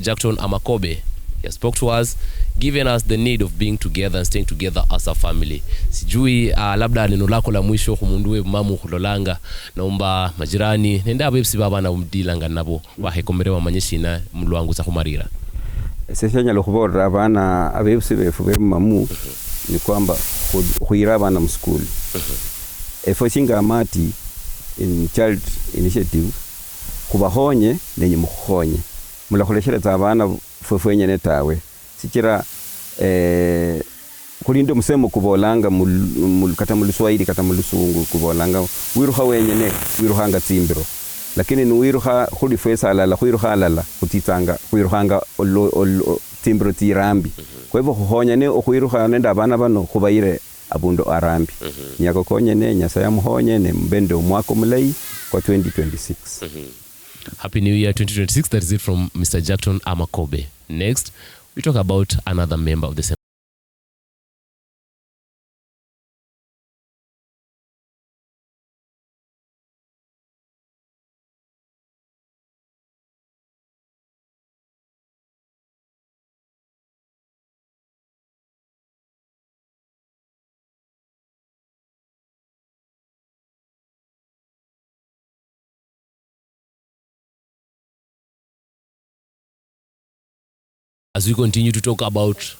A: Jackton Amakobe. He spoke to us, giving us the need of being together and staying together as a family. Sijui labda neno lako la mwisho kumundue mamu kulolanga, naomba majirani nenda bebsi baba na umdilanga nabo wahekomerewa manyeshi na mluangu za kumarira.
D: Seshanya lokubora abana abebsi befuge mamu ni kwamba kuira abana mskuli. Efo shinga AMATI in child initiative kubahonye nenye mukhonye mulakholeshereza abana fwefwenye netawe sichira kulindo musemo kubolanga kata muluswahili kata mulusungu kubolanga wiruha wenyene wiruhanga tsimbiro lakini ni wiruha khuli fwesa alala khwiruha alala khutitsanga khwiruhanga tsimbiro tsirambi kwa hivyo khuhonya ne okhwiruha nenda abana bano khubaire abundo arambi nyako konyene Nyasaye amuhonye ne mbende omwaka omulayi kwa 2026.
A: Happy New Year 2026. That is it from Mr. Jackton Amakobe. Next, we talk about another member of the same. As we continue to talk about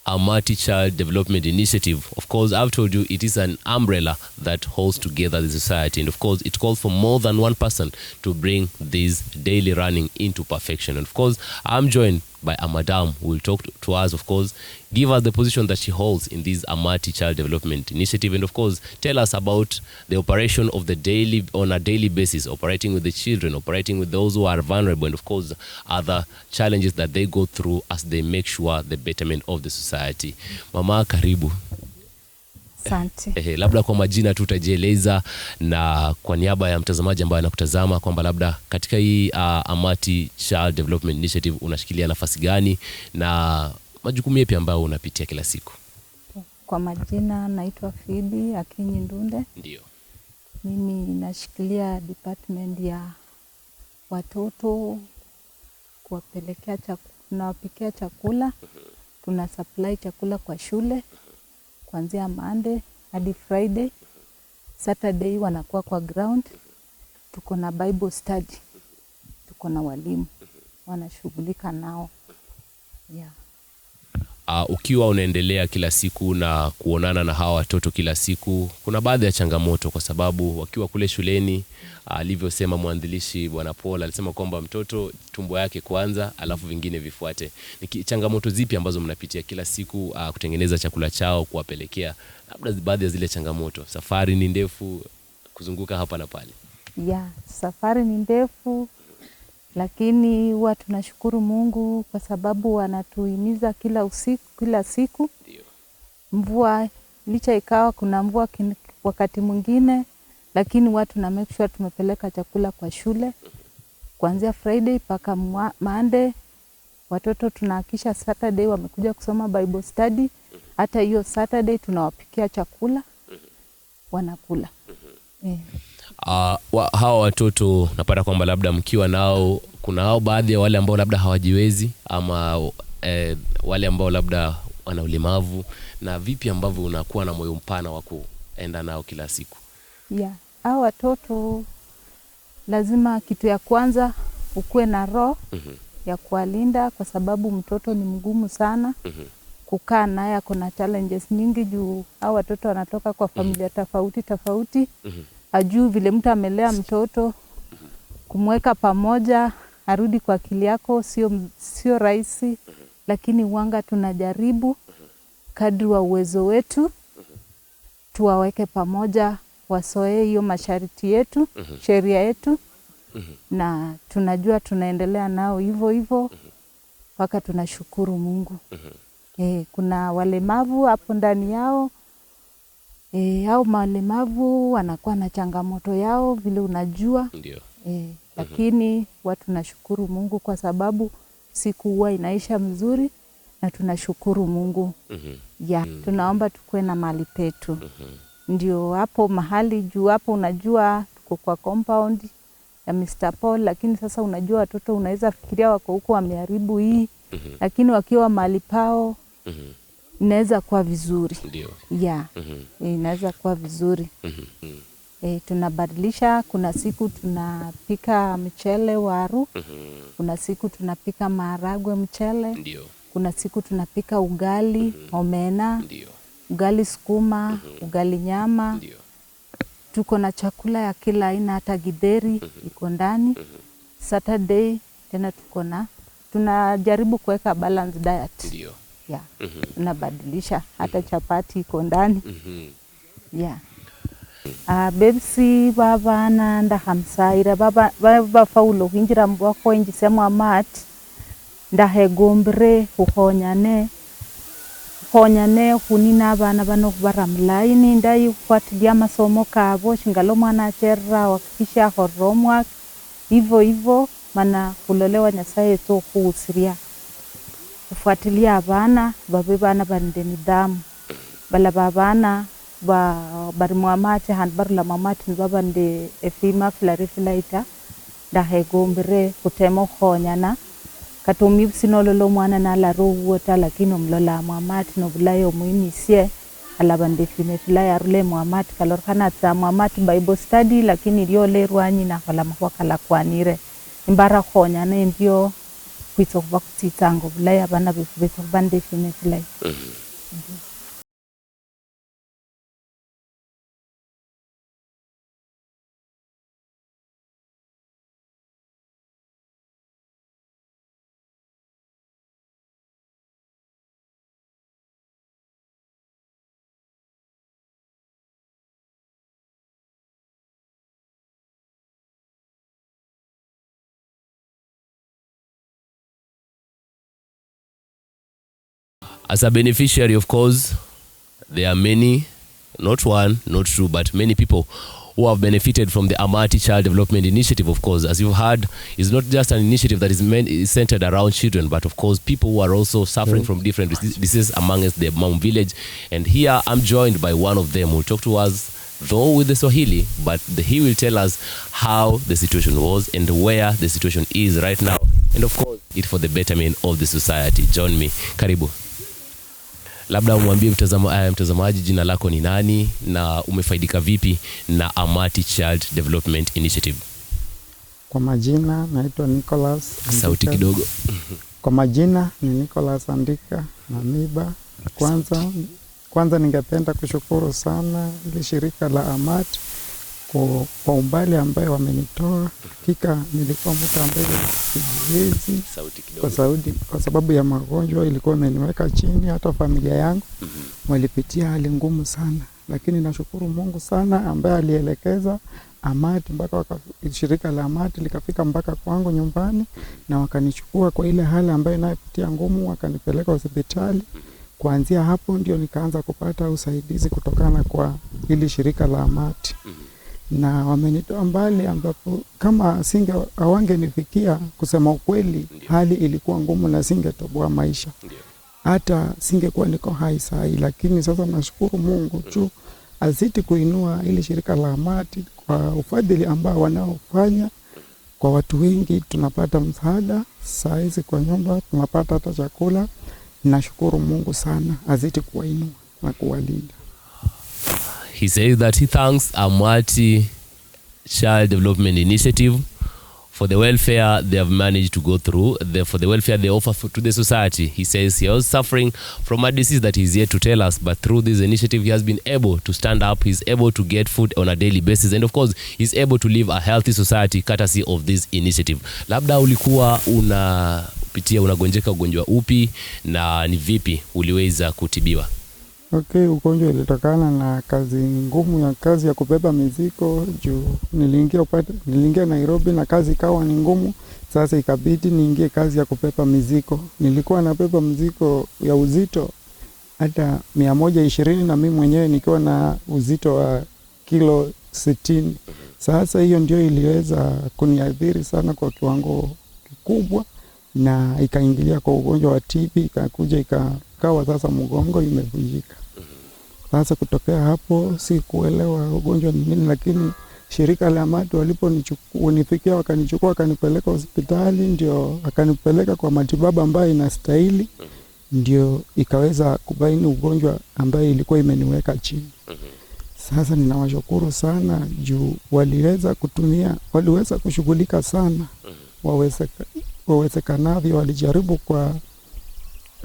A: AMATI Child Development Initiative, of course, I've told you it is an umbrella that holds together the society. And of course, it calls for more than one person to bring this daily running into perfection. And of course, I'm joined by a madam who will talk to us, of course, give us the position that she holds in this AMATI Child Development Initiative, and of course, tell us about the operation of the daily, on a daily basis, operating with the children, operating with those who are vulnerable, and of course, other challenges that they go through as they make sure the betterment of the society. Mama, karibu.
E: Asante.
A: Labda kwa majina tu utajieleza na kwa niaba ya mtazamaji ambaye anakutazama kwamba labda katika hii AMATI Child Development Initiative unashikilia nafasi gani na majukumu yapi ambayo unapitia kila siku?
E: Kwa majina naitwa Phoebe Akinyi Ndunde.
A: Ndio.
E: Mimi nashikilia department ya watoto, kuwapelekea chakula, tunawapikia chakula, tuna supply chakula kwa shule. Kuanzia Monday hadi Friday, Saturday wanakuwa kwa ground. Tuko na Bible study, tuko na walimu wanashughulika nao.
A: Ukiwa unaendelea kila siku na kuonana na hawa watoto kila siku, kuna baadhi ya changamoto kwa sababu wakiwa kule shuleni, alivyosema mwanzilishi Bwana Paul, alisema kwamba mtoto tumbo yake kwanza alafu vingine vifuate. Ni changamoto zipi ambazo mnapitia kila siku kutengeneza chakula chao kuwapelekea? Labda baadhi ya zile changamoto. Safari ni ndefu kuzunguka hapa na pale.
E: Safari ni ndefu, lakini huwa tunashukuru Mungu kwa sababu anatuhimiza kila siku.
A: Ndio.
E: Mvua licha ikawa kuna mvua wakati mwingine, lakini watu na make sure tumepeleka chakula kwa shule. Kuanzia Friday mpaka Monday, watoto tunahakisha Saturday wamekuja kusoma Bible study. Hata hiyo Saturday tunawapikia chakula, wanakula.
A: Hawa watoto napata kwamba labda mkiwa nao, kuna hao baadhi ya wale ambao labda hawajiwezi ama wale ambao labda wana ulemavu, na vipi ambavyo unakuwa na moyo mpana wa kuenda nao kila siku?
E: Hao watoto lazima kitu ya kwanza ukue na roho ya kuwalinda, kwa sababu mtoto ni mgumu sana. Kukaa naye kuna challenges nyingi juu hao watoto wanatoka kwa familia tofauti. Ajui vile mtu amelea mtoto, kumweka pamoja arudi kwa akili yako sio rahisi, lakini wanga tunajaribu kadri wa uwezo wetu tuwaweke pamoja, wasoe hiyo masharti yetu, sheria yetu, na tunajua tunaendelea nao hivyo mpaka tunashukuru Mungu. Kuna walemavu hapo ndani yao. Hao walemavu wanakuwa na changamoto yao vile unajua.
A: Ndio.
E: Lakini watu tunashukuru Mungu kwa sababu siku huwa inaisha mzuri na tunashukuru Mungu. Tunaomba tukue na mali petu. Ndio hapo mahali juu hapo unajua tuko kwa compound ya Mr. Paul, lakini sasa unajua watoto unaweza fikiria wako huko wameharibu hii, lakini wakiwa mahali pao inaweza kuwa vizuri.
A: Ndio.
E: Inaweza kuwa vizuri. Tunabadilisha, kuna siku tunapika mchele waru, kuna siku tunapika maharagwe mchele.
A: Ndio.
E: Kuna siku tunapika ugali, omena.
A: Ndio.
E: Ugali sukuma, ugali nyama.
A: Ndio.
E: tuko na chakula ya kila aina, hata githeri iko ndani. Saturday tena tunajaribu kuweka balanced diet.
A: Ndio.
E: Yeah. Tunabadilisha hata chapati iko ndani. Yeah. Bebsi baba na nda hamsaira baba faulo hinjira mbwako injisemo AMATI ndahegombre kuhonyane hunina abana bano kubara mulaini ndayi kufuatilia masomo kabo shingalo mwana acherra wakikisha horomwa hivyo mana kulolewa Nyasaye to kuusiria kufuatilia abana babe bana bande nidhamu bala babana bari AMATI handbaru la AMATI baba nde efima flarifilaita ndahegombre kutemo honyana katomi sinololo mwana na la ruwota lakini mlola AMATI no bulayo muimisie alabande fime filaya rule AMATI kalor kana ta AMATI Bible study lakini iliyo lerwanyi na kala makwakala kwanire imbara khonya ne ndio kwitso bakutitango bulaya bana befu bande fime filaya.
A: As a beneficiary, of course, there are many, not one, not two, but many people who have benefited from the AMATI Child Development Initiative. Of course, as you've heard, it's not just an initiative that is centered around children, but of course people who are also suffering from different diseases amongst the Mam village. And here I'm joined by one of them who will talk to us, though with the Swahili, but he will tell us how the situation was and where the situation is right now. And of course, it's for the betterment of the society. Join me. Karibu. Labda umwambie mtazamaji jina lako ni nani na umefaidika vipi na AMATI Child Development Initiative.
F: Kwa majina naitwa Nicholas.
A: Sauti kidogo.
F: Kwa majina ni Nicholas Andika Namiba. Kwanza ningependa kushukuru sana ile shirika la AMATI kwa umbali ambaye wamenitoa. Hakika nilikuwa mtu ambaye sijiwezi kwa sababu ya magonjwa, ilikuwa imeniweka chini. Hata familia yangu walipitia hali ngumu sana, lakini nashukuru Mungu sana ambaye alielekeza AMATI mpaka shirika la AMATI likafika mpaka kwangu nyumbani na wakanichukua kwa ile hali ambayo napitia ngumu, wakanipeleka hospitali. Kuanzia hapo ndio nikaanza kupata usaidizi kutokana kwa ile shirika la AMATI. Na wamenitoa mbali ambapo kama hawangenifikia, kusema ukweli hali ilikuwa ngumu na singetoboa maisha. Hata singekuwa niko hai sahi, lakini sasa nashukuru Mungu tu azidi kuinua ile shirika la AMATI kwa ufadhili ambao wanaofanya kwa watu wengi. Tunapata msaada saizi kwa nyumba, tunapata hata chakula. Nashukuru Mungu sana, azidi kuwainua na kuwalinda.
A: He says that he thanks AMATI Child Development Initiative for the welfare they have managed to go through, for the welfare they offer to the society. He says he was suffering from a disease that he's yet to tell us, but through this initiative he has been able to stand up, he's able to get food on a daily basis, and of course he's able to live a healthy society courtesy of this initiative. Labda ulikuwa unagonjeka ugonjwa upi na ni vipi uliweza kutibiwa?
F: Okay, ugonjwa ilitokana na kazi ngumu ya kazi ya kubeba mizigo. Juu niliingia Nairobi na kazi ikawa ni ngumu, sasa ikabidi niingie kazi ya kubeba mizigo. Nilikuwa nabeba mizigo ya uzito hata 120 na mimi mwenyewe nikiwa na uzito wa kilo 60. Sasa hiyo ndio iliweza kuniadhiri sana kwa kiwango kikubwa, na ikaingilia kwa ugonjwa wa TB, ikakuja ikawa sasa mgongo imevunjika. Sasa kutokea hapo si kuelewa ugonjwa ni nini, lakini shirika la AMATI waliponifikia wakanichukua wakanipeleka hospitali, ndio akanipeleka kwa matibabu ambayo inastahili, ndio ikaweza kubaini ugonjwa ambaye ilikuwa imeniweka chini. Sasa ninawashukuru sana juu waliweza kushughulika sana, wawezekanavyo walijaribu kwa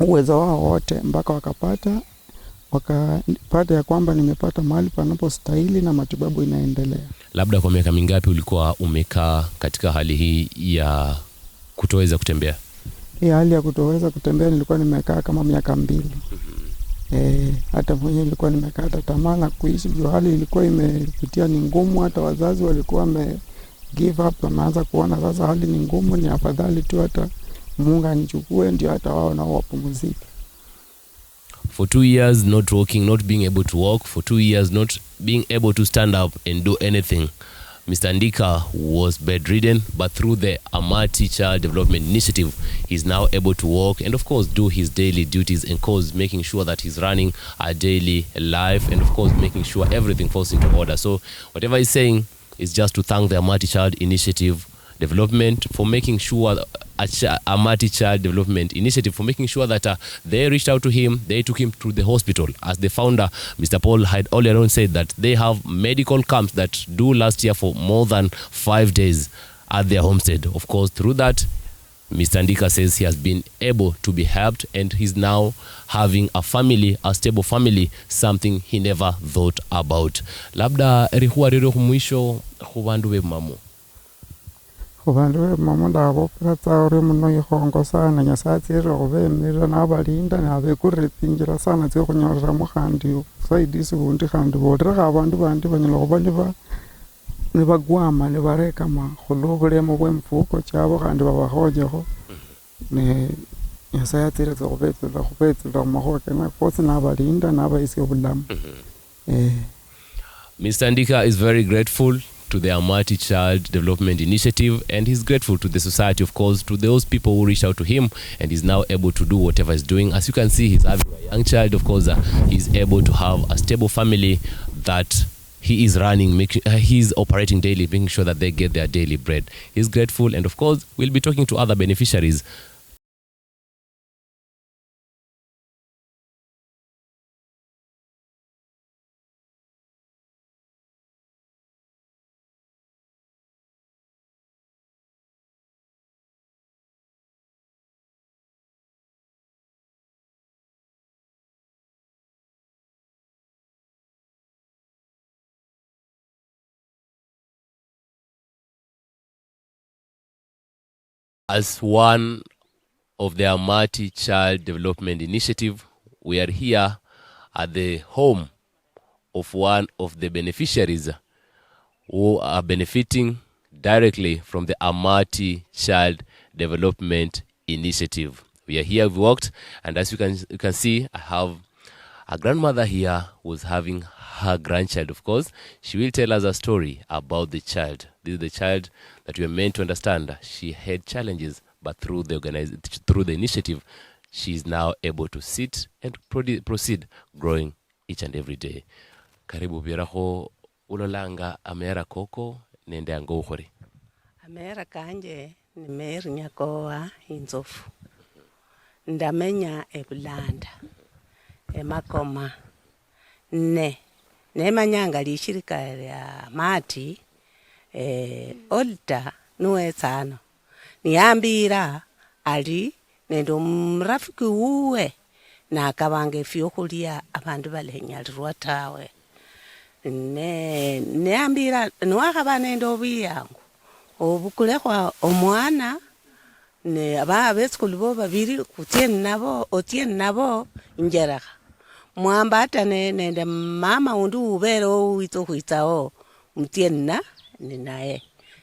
F: uwezo wao wote mpaka wakapata wakapata ya kwamba nimepata mahali panapostahili na matibabu inaendelea.
A: Labda kwa miaka mingapi ulikuwa umekaa katika hali hii ya kutoweza kutembea?
F: Hii hali ya kutoweza kutembea nilikuwa nimekaa kama miaka 2. Hata mwenyewe nilikuwa nimekata tamaa na kuishi juu hali ilikuwa imepitia ni ngumu. Hata wazazi walikuwa give up, wameanza kuona sasa hali ni ngumu, ni afadhali tu hata Mungu anichukue ndio hata wao nao wapumzike.
A: For 2 years not walking, not being able to walk, for 2 years not being able to stand up and do anything. Mr. Ndika was bedridden, but through the AMATI Child Development Initiative, he's now able to walk and of course do his daily duties and cause making sure that he's running a daily life and of course making sure everything falls into order. So whatever he's saying is just to thank the AMATI Child Initiative Development for making sure AMATI Child Development Initiative for making sure that they reached out to him, they took him to the hospital. As the founder, Mr. Paul, had earlier on said that they have medical camps that do last year for more than 5 days at their homestead. Of course, through that, Mr. Ndika says he has been able to be helped and he's now having a family, a stable family, something he never thought about. Labda rihuwa riro mwisho hubandu we mamu.
F: Kubandu mama ndabo pratsaure muno yihongo sana nyasatsi robe mira nabalinda nabekurepingira sana tse kunyorera mukhandi saidisi bundi khandi bodera abantu bandi banyalo kubali ni bagwama ni bareka ma khulubulemo bwemfuko cyabo khandi babahojeho ne nyasatsi robetsa mahoke na kosi nabalinda nabaisi obulamu.
A: Mr. Ndika is very grateful to the AMATI Child Development Initiative, and he's grateful to the society, of course, to those people who reached out to him, and he's now able to do whatever he's doing. As you can see, he's having a young child, of course. He's able to have a stable family that he is running, he's operating daily, making sure that they get their daily bread. He's grateful, and of course, we'll be talking to other beneficiaries. As one of the AMATI Child Development Initiative, we are here at the home of one of the beneficiaries who are benefiting directly from the AMATI Child Development Initiative. We are here, we walked, and as you can see, I have a grandmother here who's having her grandchild. Of course, she will tell us a story about the child. This is the child that we are meant to understand. She had challenges, but through the initiative, she is now able to sit and proceed growing each and every day. Karibu biraho ulolanga amera koko nende ango ukhori.
G: Amera kanje ni meri nyakoa inzofu. Ndamenya ebulanda. Emakoma. Nemanyanga lishirika ya AMATI olta nuwetsano. Niambira ali nendo mrafiki uwe na akabange fyokulia abantu balenyalirwa tawe. Niambira nwakaba nendo biyangu. Obukulekwa omwana ne ababetskulu bo babiri otien nabo injeraka. Mwambata nende mama undu ubero wito huitao mtienna ni nae.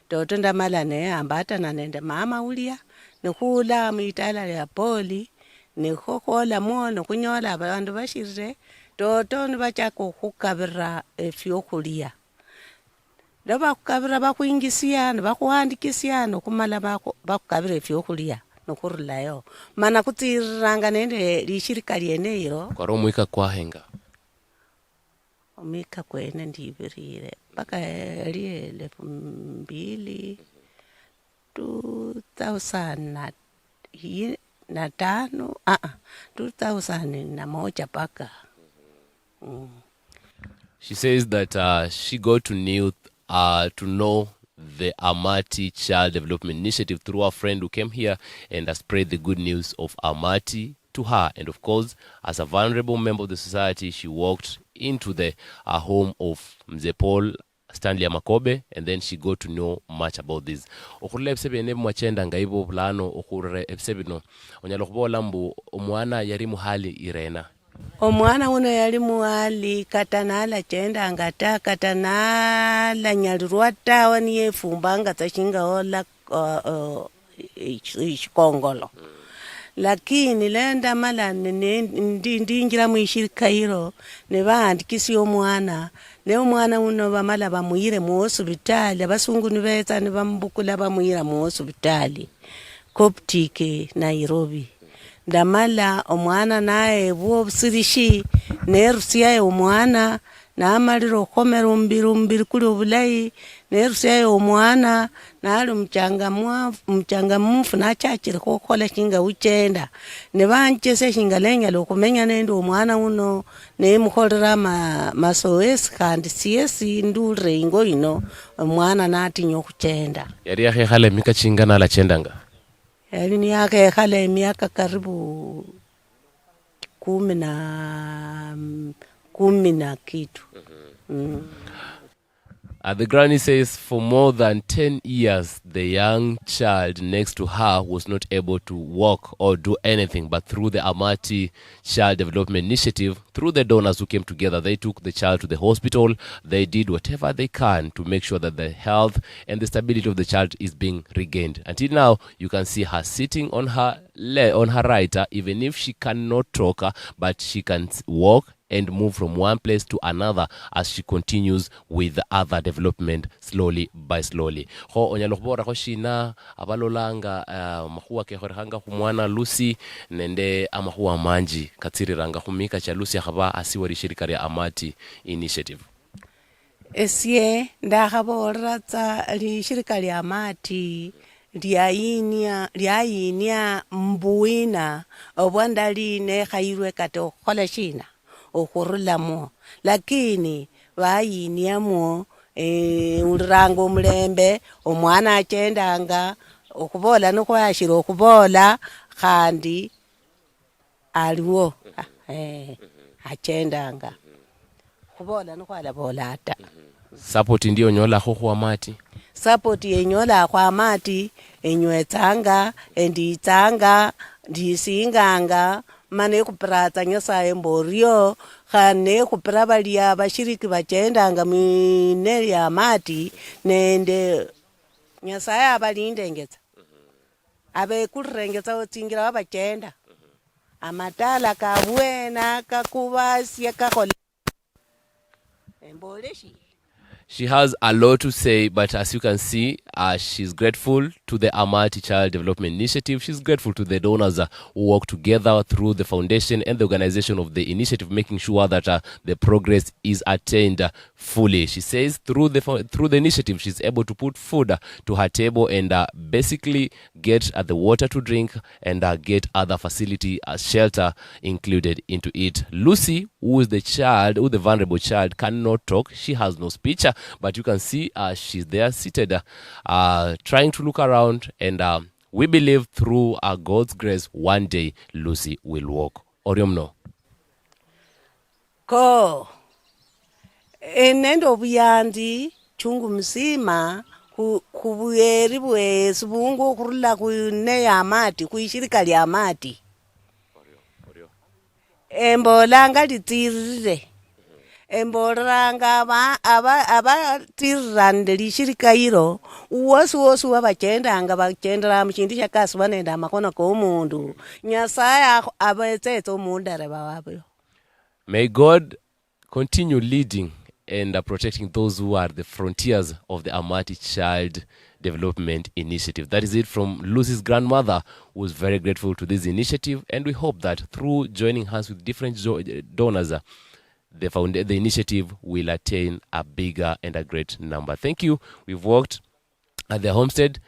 G: Toto ndamala ne ambata na nende mama ulia nikula mitala ya poli nikokola mono kunyola abantu bashirire toto nibachako kukabira efyokulia. Ndaba kukabira bakuingisia bakuhandikisia nokumala bakukabira efyokulia nokurulayo mana kutiranga nende lishirika liene iro
A: kwa roho mwika kwa henga
G: omika kwene ndibirire paka liele 2001 paka.
A: She says that she got to know the AMATI Child Development Initiative through a friend who came here and has spread the good news of AMATI to her. And of course, as a vulnerable member of the society, she walked into the home of Mzee Paul Stanley Amakobe, and then she got to know much about this. Okurle ebisebe ne mwachenda ngaibo plano okurre ebisebe no onyalo kubola mbu omwana yari muhali irena.
G: Omwana uno yali muhali katanala chenda ngata katanala nyalirwa tawa niye fumbanga tashinga ola ishikongolo. Lakini lenda mala ndinjira mwishirika hilo ne baandikisi omwana ne omwana uno bamala bamuyire mu hospitali abasungu nibeza ne bambukula bamuyira mu hospitali Coptic Nairobi. Ndamala omwana naye bwobusirishi nerusiya omwana namaliro komera umbiri kuli obulayi nerusiya omwana nali mchangamufu nachachire kokola kinga uchenda ne banchese shingalenya lokumenya nendo omwana uno ne mukolera masoesi kandi siesi ndure ingo ino omwana natinyo kuchenda
A: Yari yake khale mika chingana la chendanga.
G: Yali ni yake khale miaka karibu 10 kitu.
A: The granny says for more than 10 years, the young child next to her was not able to walk or do anything, but through the AMATI Child Development Initiative, through the donors who came together, they took the child to the hospital. They did whatever they can to make sure that the health and the stability of the child is being regained. Until now, you can see her sitting on her right, even if she cannot talk, but she can walk and move from one place to another as she continues with the other development slowly by slowly. Ho onyalo kubora ho shina abalolanga mahuwa ke horanga kumwana Lucy nende amahuwa manji katsiriranga humika cha Lucy akaba asiwari shirika ya AMATI initiative.
G: Esie ndakhabora tsa li shirika lya AMATI lyayinia mbuina obwandali ne khayirwe kate okhola shina okhurulamo lakini bayiniamo urango mulembe omwana achendanga okubola nuko yashira okubola khandi aliwo achendanga kubola nuko alabola ata
A: Support ndio nyola ho AMATI.
G: Support yenyola kwa AMATI enywetsanga enditsanga ndisinganga mane kuprata nyosaye mborio khane kupra balia bashiriki bachendanga mine ya AMATI nende nyosaye abalindengeza abe kurengeza otsingira bacenda amatala kabwena kakubasya kakola emboleshi.
A: She has a lot to say, but as you can see, she's grateful to the AMATI Child Development Initiative. She's grateful to the donors who work together through the foundation and the organization of the initiative, making sure that the progress is attained fully. She says through the initiative, she's able to put food to her table and basically get the water to drink and get other facility shelter included into it. Lucy, who is the vulnerable child, cannot talk. She has no speech. But you can see she's there seated, trying to look around, and we believe through God's grace, one day Lucy will walk. Oriomno.
G: Ko enendo buyandi chungu msima kubuyeri bwesu bungu kurula kune ya AMATI kuishirika lya AMATI embolanga litirire emboranga aba tirande lishirika hilo wosu wabachendanga bachendera muchindi chakasi banenda amakona ko umundu nyasaye abetetsa umundu areba wabo.
A: May God continue leading and protecting those who are the frontiers of the AMATI Child Development Initiative. That is it from Lucy's grandmother, who is very grateful to this initiative, and we hope that through joining hands with different donors, the initiative will attain a bigger and a great number. Thank you. We've worked at the homestead.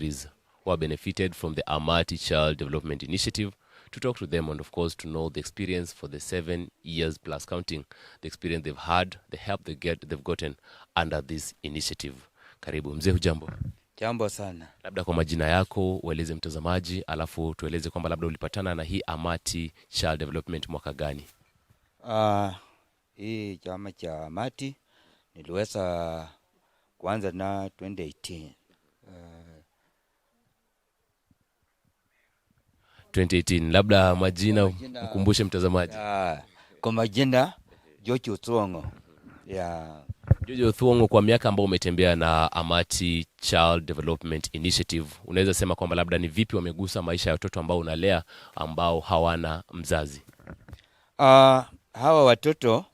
A: who have benefited from the AMATI Child Development Initiative, to talk to them and of course to know the experience for the 7 years plus counting, the experience they've had, the help they've gotten under this initiative. Karibu mzee, hujambo?
H: Jambo sana.
A: Labda kwa majina yako ueleze mtazamaji, alafu tueleze kwamba labda ulipatana na hii AMATI Child Development mwaka gani?
H: Hii chama cha AMATI niliweza kuanza na 2018.
A: 2018. Labda majina mkumbushe mtazamaji.
H: Kwa majina George Othwongo.
A: George Othwongo, kwa miaka ambao umetembea na AMATI Child Development Initiative, unaweza sema kwamba labda ni vipi wamegusa maisha ya watoto ambao unalea ambao hawana mzazi?
H: Hawa watoto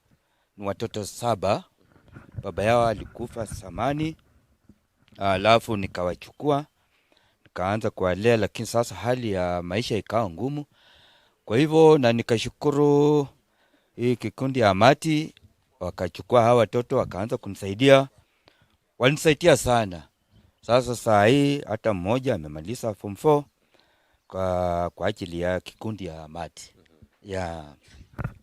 H: ni watoto 7. Baba yao alikufa zamani. Alafu nikawachukua, nikaanza kuwalea, lakini sasa hali ya maisha ikawa ngumu. Kwa hivyo na nikashukuru hii kikundi ya AMATI, wakachukua hawa watoto wakaanza kunisaidia. Walinisaidia sana. Sasa saa hii hata mmoja amemaliza form 4 kwa ajili ya kikundi ya AMATI.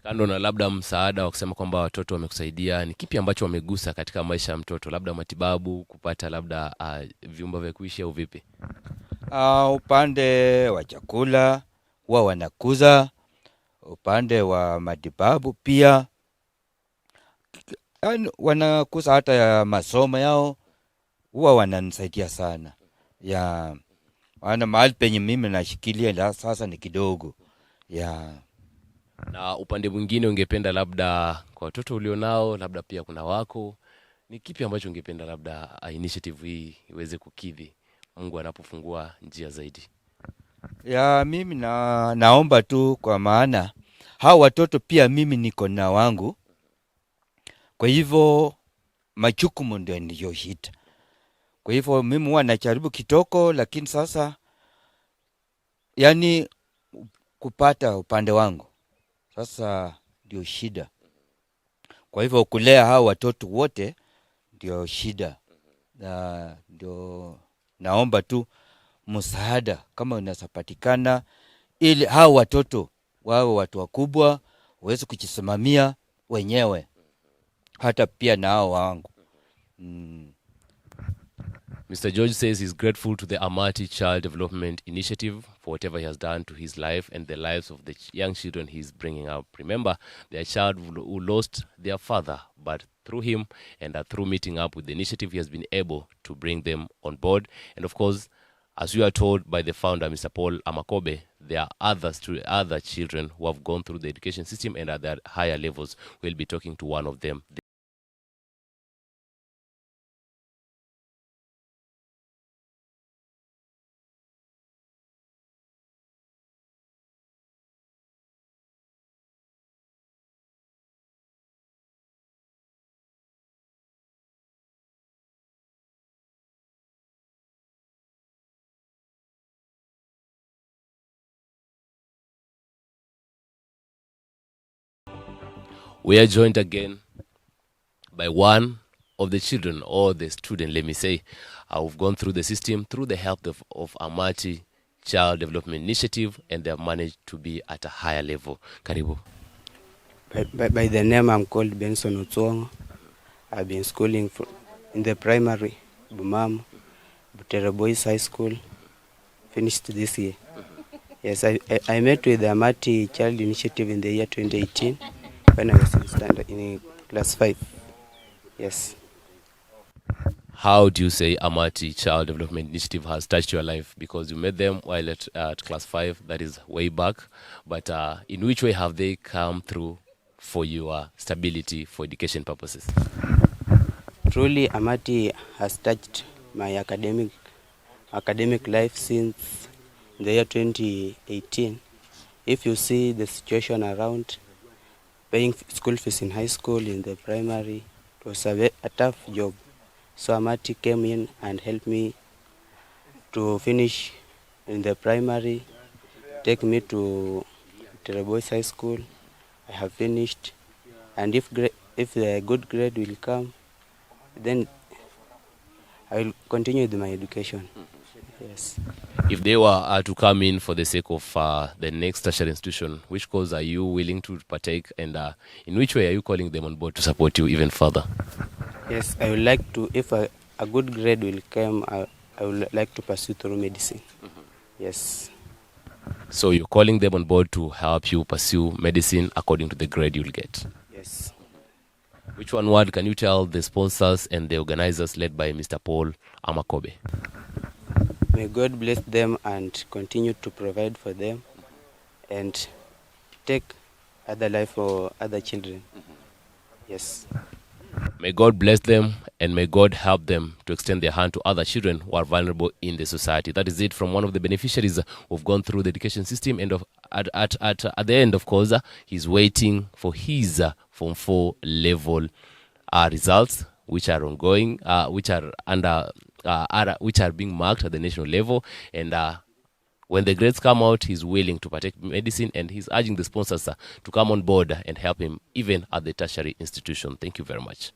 A: Kando na labda msaada wa kusema kwamba watoto wamekusaidia, ni kipi ambacho wamegusa katika maisha ya mtoto? Labda matibabu, kupata labda vyumba vya kuishi au vipi?
H: Upande wa chakula huwa wanakuza, upande wa matibabu pia wanakuza, hata ya masomo yao huwa wananisaidia sana. Wana mahali penye mimi nashikilia la sasa ni kidogo.
A: Na upande mwingine ungependa labda kwa watoto ulionao, labda pia kuna wako, ni kipi ambacho ungependa labda initiative hii iweze kukidhi Mungu anapofungua njia zaidi?
H: Mimi naomba tu, kwa maana hao watoto pia mimi niko na wangu. Kwa hivyo majukumu ndio niliyoshita. Kwa hivyo mimi huwa najaribu kitoko, lakini sasa kupata upande wangu sasa ndio shida. Kwa hivyo kulea hao watoto wote ndio shida. Ndio naomba tu msaada kama unasapatikana, ili hao watoto wawe watu wakubwa, waweze kujisimamia wenyewe, hata pia na hao wangu.
A: Mr. George says he's grateful to the AMATI Child Development Initiative for whatever he has done to his life and the lives of the young children he's bringing up. Remember, they're a child who lost their father, but through him and through meeting up with the initiative, he has been able to bring them on board. And of course, as you are told by the founder, Mr. Paul Amakobe, there are other children who have gone through the education system and at their higher levels. We'll be talking to one of them. We are joined again by one of the children, or the student, let me say, who've gone through the system, through the help of AMATI Child Development Initiative, and they have managed to be at a higher level. Karibu.
I: By the name, I'm called Benson Othwongo. I've been schooling in the primary, Bumam, Butere Boys High School, finished this year. Yes, I met with the AMATI Child Initiative in the year 2018. When I was in class 5. Yes.
A: How do you say AMATI Child Development Initiative has touched your life? Because you met them while at class 5, that is way back. But in which way have they come through for your stability for education purposes?
I: Truly, AMATI has touched my academic life since the year 2018. If you see the situation around, paying school fees in high school, in the primary, it was a tough job. So AMATI came in and helped me to finish in the primary, take me to Boys High School. I have finished, and if the good grade will come, then I will continue with my education. Yes.
A: If they were to come in for the sake of the next tertiary institution, which course are you willing to partake, and in which way are you calling them on board to support you even further?
I: Yes, I would like to, if a good grade will come, I would like to pursue through medicine. Yes.
A: So you're calling them on board to help you pursue medicine according to the grade you'll get?
I: Yes.
A: Which one word can you tell the sponsors and the organizers led by Mr. Paul Amakobe?
I: May God bless them and continue to provide for them and take other life for other children. Yes.
A: May God bless them and may God help them to extend their hand to other children who are vulnerable in the society. That is it from one of the beneficiaries who've gone through the education system, and at the end, of course, he's waiting for his Form 4 level results, which are ongoing, which are being marked at the national level, and when the grades come out, he's willing to partake in medicine, and he's urging the sponsors to come on board and help him even at the tertiary institution. Thank you very much.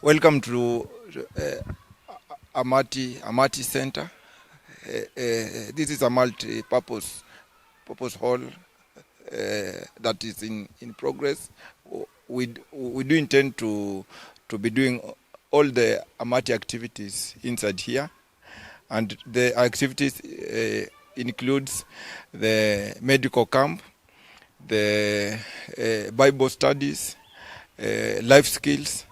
B: Welcome to AMATI Center. This is a multi-purpose hall that is in progress. We do intend to be doing all the AMATI activities inside here, and the activities includes the medical camp, the Bible studies, life skills,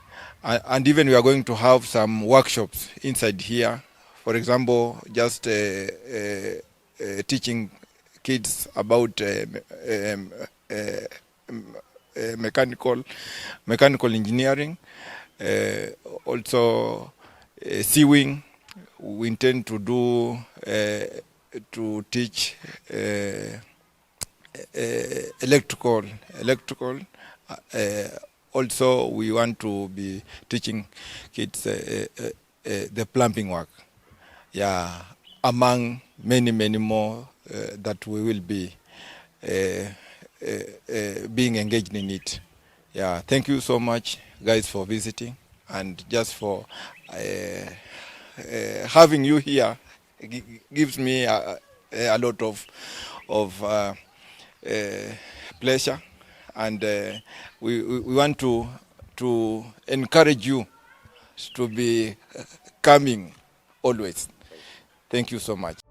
B: and even we are going to have some workshops inside here. For example, just teaching kids about mechanical engineering, also sewing. We intend to do to teach electrical. Also, we want to be teaching kids the plumbing work. Yeah, among many more that we will be being engaged in it. Yeah, thank you so much, guys, for visiting, and just for having you here gives me a lot of pleasure, and we want to encourage you to be coming always. Thank you so much.